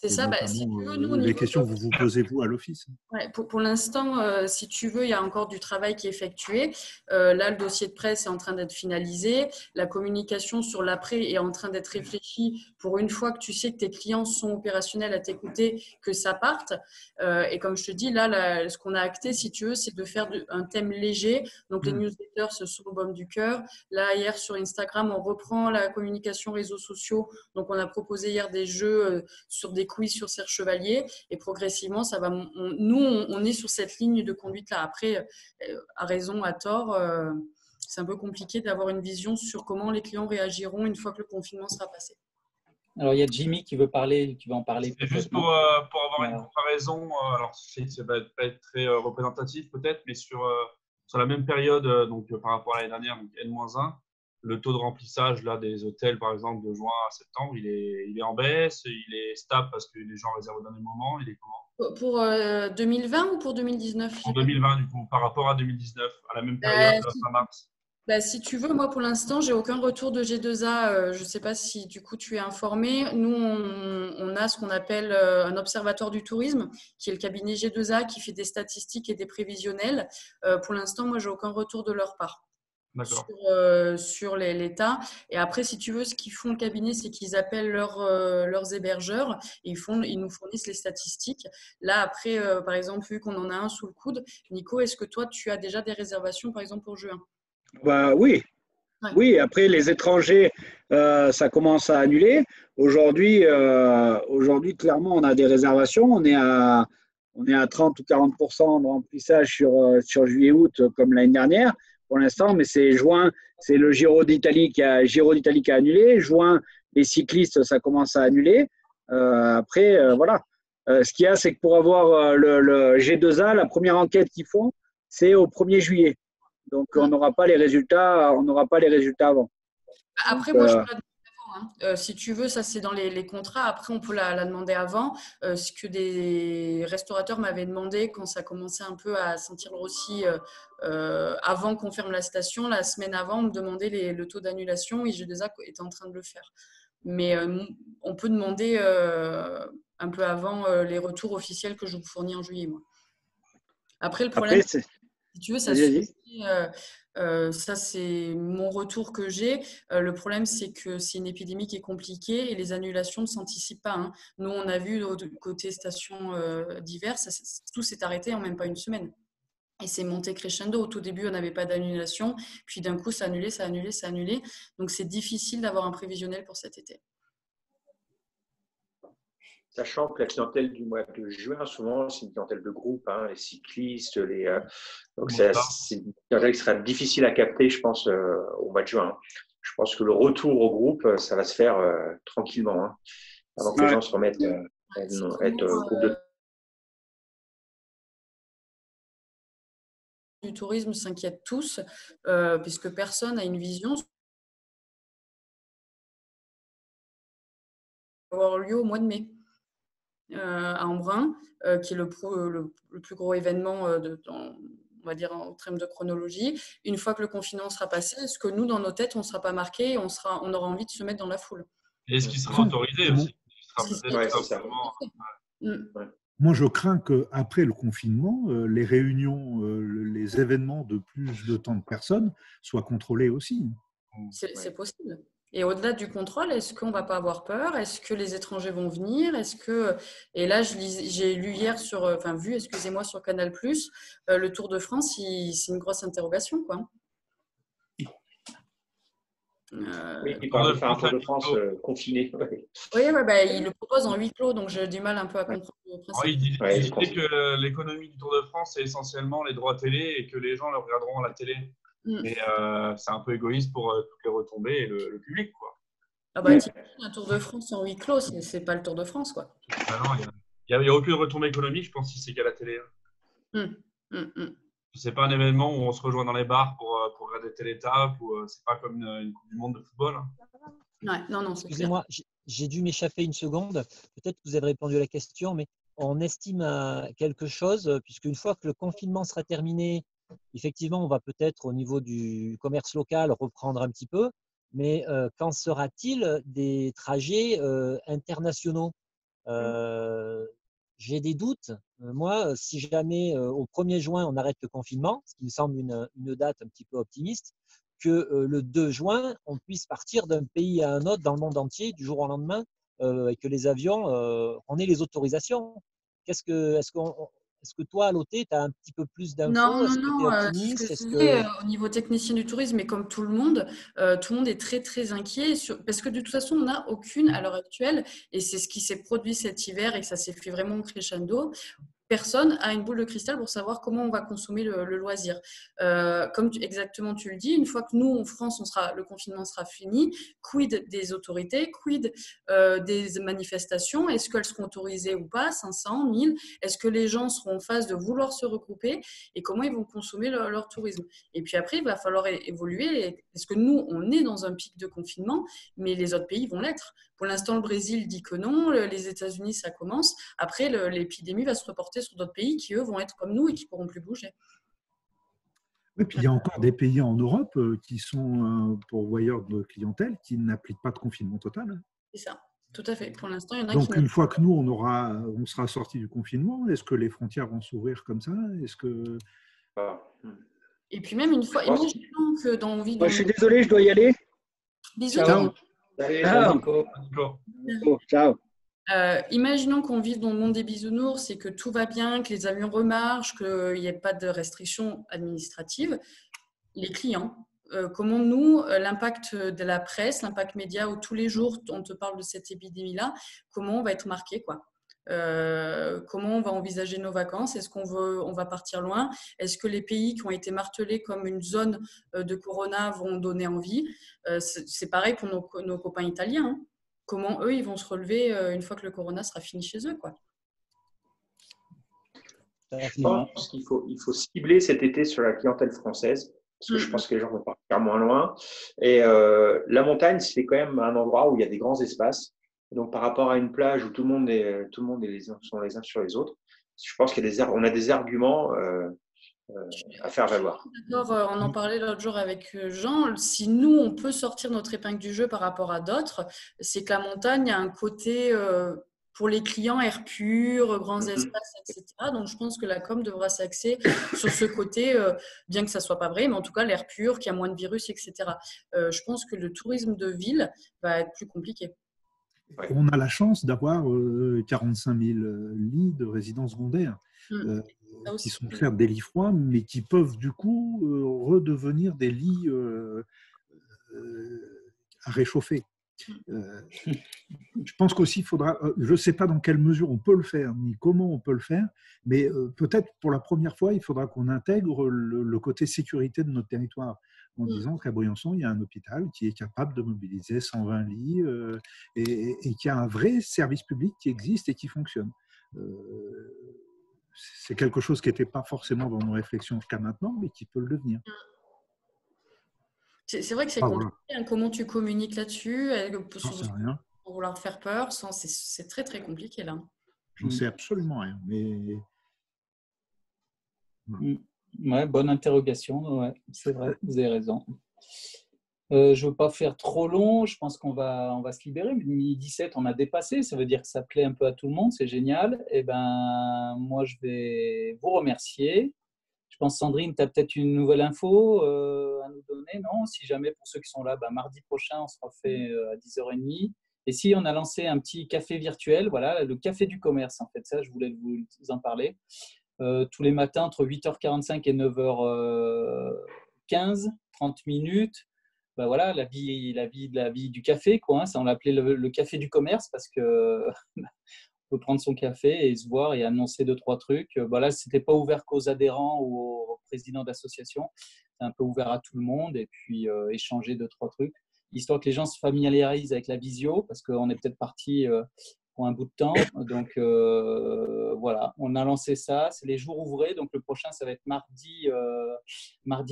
C'est ça, si tu veux, nous, les questions que vous posez, vous, à l'Office. Ouais, pour l'instant, si tu veux, il y a encore du travail qui est effectué. Là, le dossier de presse est en train d'être finalisé. La communication sur l'après est en train d'être réfléchie pour une fois que tu sais que tes clients sont opérationnels à t'écouter, que ça parte. Et comme je te dis, là, ce qu'on a acté, si tu veux, c'est de faire un thème léger. Donc, les newsletters, ce sont le baume du cœur. Là, hier, sur Instagram, on reprend la communication réseaux sociaux. Donc, on a proposé hier des jeux sur des quiz sur Serre Chevalier et progressivement ça va. On est sur cette ligne de conduite là. Après, à raison, à tort, c'est un peu compliqué d'avoir une vision sur comment les clients réagiront une fois que le confinement sera passé. Alors il y a Jimmy qui veut en parler. C'est juste pour avoir une comparaison. Alors ça va pas être très représentatif peut-être, mais sur la même période, donc par rapport à l'année dernière, donc N-1. Le taux de remplissage là, des hôtels, par exemple, de juin à septembre, il est en baisse, il est stable parce que les gens réservent au dernier moment. Il est comment? Pour 2020 ou pour 2019? Pour 2020, du coup, par rapport à 2019, à la même période, fin mars. Si tu veux, moi pour l'instant, j'ai aucun retour de G2A. Je ne sais pas si du coup tu es informé. Nous, on a ce qu'on appelle un observatoire du tourisme, qui est le cabinet G2A, qui fait des statistiques et des prévisionnels. Pour l'instant, moi, j'ai aucun retour de leur part. Sur l'État. Et après, si tu veux, ce qu'ils font le cabinet, c'est qu'ils appellent leurs hébergeurs et ils nous fournissent les statistiques. Là, après, par exemple, vu qu'on en a un sous le coude, Nico, est-ce que toi, tu as déjà des réservations, par exemple, pour juin? Oui. Ouais. Oui, après, les étrangers, ça commence à annuler. Aujourd'hui, clairement, on a des réservations. On est à 30 ou 40% de remplissage sur juillet-août, comme l'année dernière. Pour l'instant, mais c'est juin, c'est le Giro d'Italie qui a annulé. Juin, les cyclistes, ça commence à annuler. Après, voilà. Ce qu'il y a, c'est que pour avoir le G2A, la première enquête qu'ils font, c'est au 1er juillet. Donc, on n'aura pas les résultats avant. Après, moi, je peux la demander avant. Si tu veux, ça, c'est dans les contrats. Après, on peut la demander avant. Ce que des restaurateurs m'avaient demandé quand ça commençait un peu à sentir le rossi avant qu'on ferme la station, la semaine avant, on me demandait le taux d'annulation et G2A était en train de le faire. Mais on peut demander un peu avant les retours officiels que je vous fournis en juillet, moi. Après, le problème, si tu veux, ça c'est mon retour que j'ai. Le problème, c'est que c'est une épidémie qui est compliquée et les annulations ne s'anticipent pas. Hein. Nous, on a vu côté stations d'hiver, tout s'est arrêté en même pas une semaine. Et c'est monté crescendo. Au tout début, on n'avait pas d'annulation. Puis d'un coup, ça annulait. Donc, c'est difficile d'avoir un prévisionnel pour cet été. Sachant que la clientèle du mois de juin, souvent, c'est une clientèle de groupe, hein, les cyclistes, donc c'est une clientèle qui sera difficile à capter, je pense, au mois de juin. Je pense que le retour au groupe, ça va se faire tranquillement, hein, avant que les gens se remettent à être groupe de. Du tourisme s'inquiètent tous, puisque personne n'a une vision. Avoir lieu au mois de mai. À Embrun, qui est le plus gros événement, on va dire en termes de chronologie. Une fois que le confinement sera passé, est-ce que nous, dans nos têtes, on ne sera pas marqué et on aura envie de se mettre dans la foule? Et est-ce qu'il sera autorisé aussi? Moi, je crains qu'après le confinement, les réunions, les événements de plus de tant de personnes soient contrôlés aussi. C'est possible. Et au-delà du contrôle, est-ce qu'on ne va pas avoir peur? Est-ce que les étrangers vont venir? Et là, j'ai lu hier vu, excusez-moi, sur Canal+, le Tour de France, c'est une grosse interrogation, quoi. Oui, il parle de faire un Tour de France confiné. Oui, il le propose en huis clos, donc j'ai du mal un peu à comprendre le principe. Il disait que l'économie du Tour de France, c'est essentiellement les droits télé et que les gens le regarderont à la télé. Mais c'est un peu égoïste pour toutes les retombées et le public, quoi. Un Tour de France en huis clos, c'est pas le Tour de France, quoi. Il n'y a aucune retombée économique, je pense, si c'est qu'à la télé. C'est pas un événement où on se rejoint dans les bars pour regarder telle étape, ou c'est pas comme une Coupe du Monde de football. Non, excusez-moi, j'ai dû m'échapper une seconde. Peut-être que vous avez répondu à la question, mais on estime à quelque chose, puisqu'une fois que le confinement sera terminé, effectivement, on va peut-être au niveau du commerce local reprendre un petit peu, mais qu'en sera-t-il des trajets internationaux? J'ai des doutes. Moi, si jamais au 1er juin, on arrête le confinement, ce qui me semble une date un petit peu optimiste, que le 2 juin, on puisse partir d'un pays à un autre dans le monde entier du jour au lendemain et que les avions, on ait les autorisations. Est-ce que toi, à l'OT, tu as un petit peu plus d'infos? Est-ce que tu es optimiste? Ce que je disais, au niveau technicien du tourisme, et comme tout le monde est très, très inquiet parce que de toute façon, on n'a aucune à l'heure actuelle, et c'est ce qui s'est produit cet hiver et que ça s'est fait vraiment crescendo. Personne a une boule de cristal pour savoir comment on va consommer le loisir. Comme exactement tu le dis, une fois que nous, en France, le confinement sera fini, quid des autorités, quid des manifestations? Est-ce qu'elles seront autorisées ou pas? 500, 1000? Est-ce que les gens seront en phase de vouloir se regrouper? Et comment ils vont consommer leur tourisme? Et puis après, il va falloir évoluer, parce que nous, on est dans un pic de confinement, mais les autres pays vont l'être. Pour l'instant, le Brésil dit que non, les États-Unis, ça commence. Après, l'épidémie va se reporter sur d'autres pays qui, eux, vont être comme nous et qui ne pourront plus bouger. Oui, puis il y a encore des pays en Europe qui sont pourvoyeurs de clientèle qui n'appliquent pas de confinement total. C'est ça, tout à fait. Pour l'instant, il y en a Donc, une fois que nous, on sera sortis du confinement, est-ce que les frontières vont s'ouvrir comme ça? Et puis même une fois, imaginons que dans vie... Je suis désolé, je dois y aller. Bisous. Ciao. Ciao. Imaginons qu'on vive dans le monde des bisounours et que tout va bien, que les avions remarchent, qu'il n'y ait pas de restrictions administratives. Les clients, comment nous, l'impact de la presse, l'impact média, où tous les jours on te parle de cette épidémie-là, comment on va être marqué, quoi. Comment on va envisager nos vacances? Est-ce on va partir loin? Est-ce que les pays qui ont été martelés comme une zone de corona vont donner envie? C'est pareil pour nos copains italiens, hein. Comment eux, ils vont se relever une fois que le corona sera fini chez eux, quoi. Je pense qu'il faut cibler cet été sur la clientèle française, parce que je pense que les gens vont partir moins loin. Et la montagne, c'est quand même un endroit où il y a des grands espaces. Donc, par rapport à une plage où tout le monde sont les uns sur les autres, je pense qu'on a des arguments à faire valoir. D'accord, on en parlait l'autre jour avec Jean. Si nous, on peut sortir notre épingle du jeu par rapport à d'autres, c'est que la montagne a un côté, pour les clients, air pur, grands espaces, etc. Donc, je pense que la com devra s'axer sur ce côté, bien que ça ne soit pas vrai, mais en tout cas, l'air pur, qu'il y a moins de virus, etc. Je pense que le tourisme de ville va être plus compliqué. On a la chance d'avoir 45 000 lits de résidence secondaire qui sont certes des lits froids, mais qui peuvent du coup redevenir des lits à réchauffer. Je pense qu'aussi il faudra, je ne sais pas dans quelle mesure on peut le faire, ni comment on peut le faire, mais peut-être pour la première fois, il faudra qu'on intègre le côté sécurité de notre territoire, en disant qu'à Briançon, il y a un hôpital qui est capable de mobiliser 120 lits et qui a un vrai service public qui existe et qui fonctionne. C'est quelque chose qui n'était pas forcément dans nos réflexions jusqu'à maintenant, mais qui peut le devenir. C'est vrai que c'est compliqué. Voilà. Comment tu communiques là-dessus pour vouloir faire peur, c'est très très compliqué là. J'en sais absolument rien. Mais... Ouais, bonne interrogation. Ouais, c'est vrai, vous avez raison. Je ne veux pas faire trop long. Je pense qu'on va se libérer. 17, on a dépassé. Ça veut dire que ça plaît un peu à tout le monde. C'est génial. Et ben, moi, je vais vous remercier. Je pense, Sandrine, tu as peut-être une nouvelle info à nous donner journée, non. Si jamais, pour ceux qui sont là, mardi prochain, on sera fait à 10h30. Et si on a lancé un petit café virtuel, voilà, le café du commerce, en fait, ça, je voulais vous en parler. Tous les matins, entre 8h45 et 9h15, 30 minutes. Voilà, la vie du café, quoi. Hein. Ça, on l'appelait le café du commerce parce que on peut prendre son café et se voir et annoncer 2-3 trucs. Là, ce n'était pas ouvert qu'aux adhérents ou aux présidents d'associations. C'est un peu ouvert à tout le monde et puis échanger 2-3 trucs, histoire que les gens se familiarisent avec la visio parce qu'on est peut-être parti pour un bout de temps. Donc, voilà, on a lancé ça. C'est les jours ouvrés. Donc, le prochain, ça va être mardi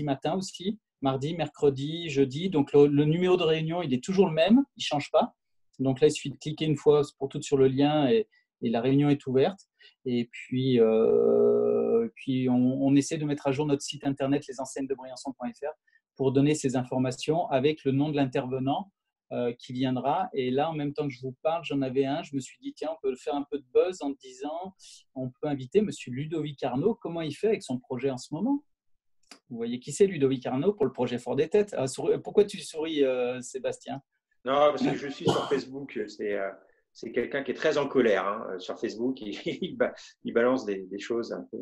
matin aussi. Mardi, mercredi, jeudi. Donc, le numéro de réunion, il est toujours le même. Il ne change pas. Donc là, il suffit de cliquer une fois pour toutes sur le lien et la réunion est ouverte. Et puis on essaie de mettre à jour notre site internet lesenseignesdebriançon.fr pour donner ces informations avec le nom de l'intervenant qui viendra. Et là, en même temps que je vous parle, j'en avais un. Je me suis dit, tiens, on peut faire un peu de buzz en disant, on peut inviter M. Ludovic Arnaud. Comment il fait avec son projet en ce moment? Vous voyez qui c'est, Ludovic Arnaud, pour le projet Fort des Têtes? Pourquoi tu souris, Sébastien? Non, parce que je suis sur Facebook. C'est quelqu'un qui est très en colère hein, sur Facebook. Il balance des choses un peu.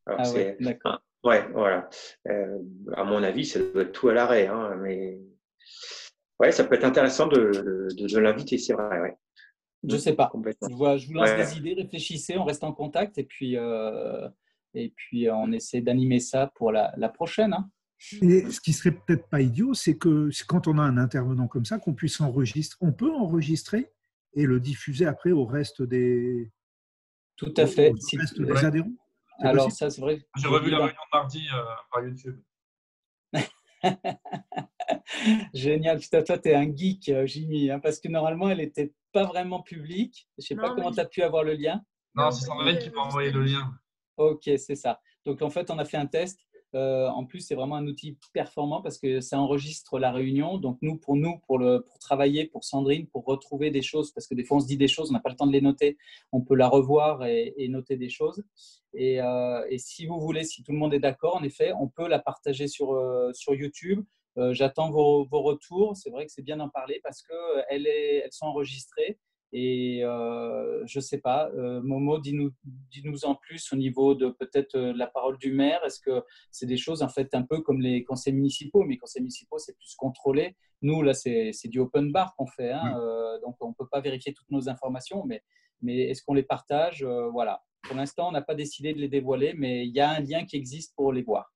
Alors ouais, d'accord. Ouais, voilà. À mon avis, ça doit être tout à l'arrêt. Hein, mais ouais, ça peut être intéressant de l'inviter, c'est vrai. Ouais. Je ne sais pas. Je vous lance des idées, réfléchissez, on reste en contact et puis on essaie d'animer ça pour la prochaine. Hein. Et ce qui serait peut-être pas idiot, c'est que quand on a un intervenant comme ça, qu'on puisse enregistrer. On peut enregistrer et le diffuser après au reste des. Tout à fait. Au reste des adhérents. Alors possible. Ça, c'est vrai. J'ai revu la réunion de mardi par YouTube. Génial. Putain, toi, tu es un geek, Jimmy, hein, parce que normalement, elle n'était pas vraiment publique. Je ne sais pas comment tu as pu avoir le lien. Non, c'est Sandrine qui m'a envoyé le lien. Ok, c'est ça. Donc, en fait, on a fait un test. En plus, c'est vraiment un outil performant parce que ça enregistre la réunion. Donc, pour travailler, pour Sandrine, pour retrouver des choses, parce que des fois, on se dit des choses, on n'a pas le temps de les noter. On peut la revoir et noter des choses. Et si vous voulez, si tout le monde est d'accord, en effet, on peut la partager sur YouTube. J'attends vos retours. C'est vrai que c'est bien d'en parler parce qu'elles sont enregistrées. Et je ne sais pas, Momo, dis-nous en plus au niveau de peut-être la parole du maire. Est-ce que c'est des choses en fait un peu comme les conseils municipaux, mais les conseils municipaux, c'est plus contrôlé. Nous, là, c'est du open bar qu'on fait. Hein, donc, on ne peut pas vérifier toutes nos informations, mais est-ce qu'on les partage? Voilà. Pour l'instant, on n'a pas décidé de les dévoiler, mais il y a un lien qui existe pour les voir.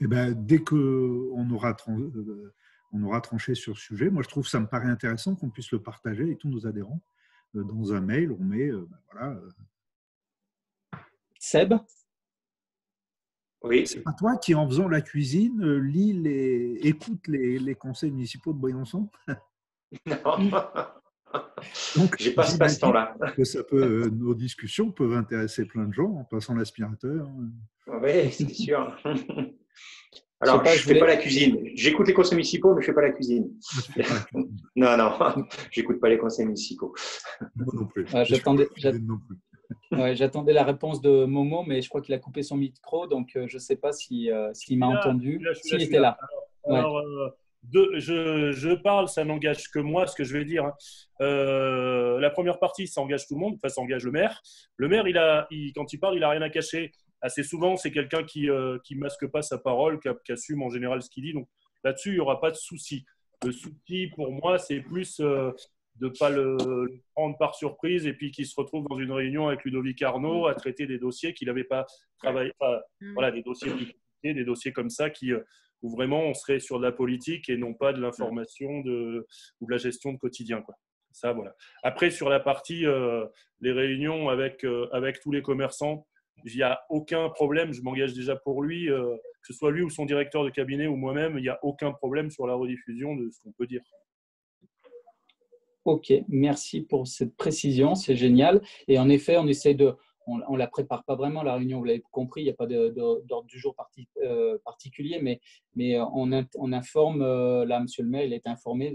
Eh ben, dès qu'on aura tranché sur ce sujet. Moi, je trouve que ça me paraît intéressant qu'on puisse le partager avec tous nos adhérents. Dans un mail, on met… voilà. Seb? Oui. C'est pas toi qui, en faisant la cuisine, écoute les conseils municipaux de Briançon? Non. Donc, j'ai pas ce passe-temps-là. Nos discussions peuvent intéresser plein de gens en passant l'aspirateur. Oui, c'est sûr. Alors, je ne fais pas la cuisine. J'écoute les conseils municipaux, mais je ne fais pas la cuisine. Non, je n'écoute pas les conseils municipaux. Moi non plus. J'attendais la réponse de Momo, mais je crois qu'il a coupé son micro, donc je ne sais pas s'il m'a entendu. S'il était là. Alors, je parle, ça n'engage que moi, ce que je vais dire. La première partie, ça engage tout le monde, enfin, ça engage le maire. Le maire, quand il parle, il n'a rien à cacher. Assez souvent, c'est quelqu'un qui masque pas sa parole, qui assume en général ce qu'il dit. Donc là-dessus, il n'y aura pas de souci. Le souci, pour moi, c'est plus de ne pas le prendre par surprise et puis qu'il se retrouve dans une réunion avec Ludovic Arnaud à traiter des dossiers qu'il n'avait pas travaillé. Voilà, des dossiers plus compliqués, des dossiers comme ça où vraiment on serait sur de la politique et non pas de l'information ou de la gestion de quotidien, quoi. Ça, voilà. Après, sur la partie les réunions avec tous les commerçants, il n'y a aucun problème. Je m'engage déjà pour lui, que ce soit lui ou son directeur de cabinet ou moi-même, il n'y a aucun problème sur la rediffusion de ce qu'on peut dire. Ok, merci pour cette précision, c'est génial. Et en effet, on essaie on la prépare pas vraiment la réunion, vous l'avez compris, il n'y a pas d'ordre du jour particulier, mais on informe, là, monsieur le maire, il est informé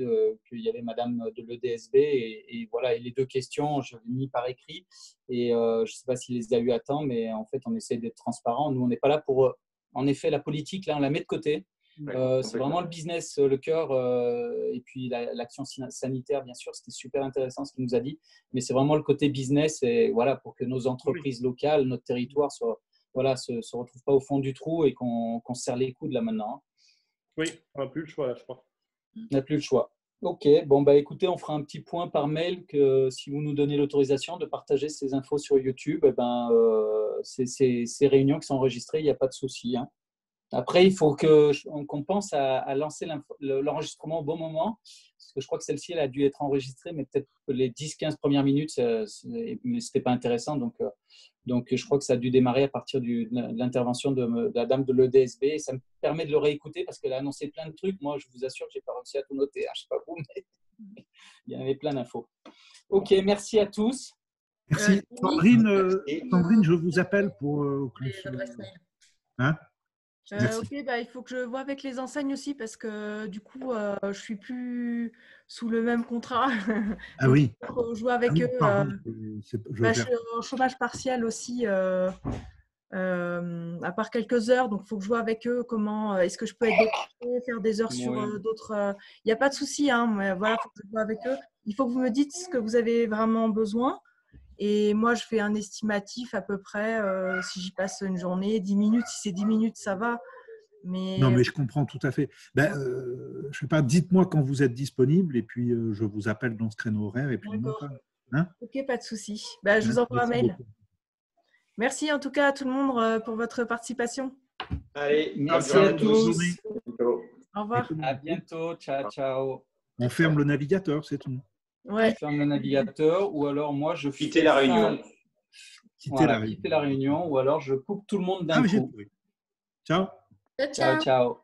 qu'il y avait madame de l'EDSB et voilà, et les 2 questions, je l'ai mis par écrit et je ne sais pas s'il les a eu à temps, mais en fait, on essaie d'être transparent. Nous, on n'est pas là pour en effet, la politique, là, on la met de côté. C'est vraiment le business, le cœur, et puis l'action sanitaire, bien sûr, c'était super intéressant ce qu'il nous a dit, mais c'est vraiment le côté business, et voilà, pour que nos entreprises locales, notre territoire se retrouvent pas au fond du trou et qu'on se serre les coudes là maintenant. Hein. Oui, on n'a plus le choix là, je crois. On n'a plus le choix. Ok, bon, bah écoutez, on fera un petit point par mail que si vous nous donnez l'autorisation de partager ces infos sur YouTube, ces réunions qui sont enregistrées, il n'y a pas de souci. Hein. Après, il faut qu'on pense à lancer l'enregistrement au bon moment, parce que je crois que celle-ci, elle a dû être enregistrée, mais peut-être que les 10-15 premières minutes, ce n'était pas intéressant. Donc, je crois que ça a dû démarrer à partir de l'intervention de la dame de l'EDSB. Et ça me permet de le réécouter parce qu'elle a annoncé plein de trucs. Moi, je vous assure que je n'ai pas réussi à tout noter. Hein, je ne sais pas vous, mais il y avait plein d'infos. Ok, merci à tous. Merci. Sandrine, je vous appelle pour hein? Ok, bah, il faut que je vois avec les enseignes aussi parce que du coup, je ne suis plus sous le même contrat. Ah oui. Il faut jouer avec eux. Je suis en chômage partiel aussi, à part quelques heures. Donc, il faut que je vois avec eux comment est-ce que je peux être détachée, faire des heures sur d'autres. Il n'y a pas de souci, hein, mais voilà, il faut que je vois avec eux. Il faut que vous me dites ce que vous avez vraiment besoin. Et moi, je fais un estimatif à peu près, si j'y passe une journée, 10 minutes. Si c'est 10 minutes, ça va. Non, mais je comprends tout à fait. Je ne sais pas, dites-moi quand vous êtes disponible et puis je vous appelle dans ce créneau horaire et puis on en parle. Hein? Ok, pas de souci. Je vous envoie un mail. Beaucoup. Merci en tout cas à tout le monde pour votre participation. Allez, merci à tous. Au revoir. À bientôt. Ciao, ciao. On ferme le navigateur, c'est tout. Ouais. On ferme le navigateur ou alors moi je quitter la réunion. Quitter la réunion ou alors je coupe tout le monde d'un coup. Ciao. Ciao, ciao.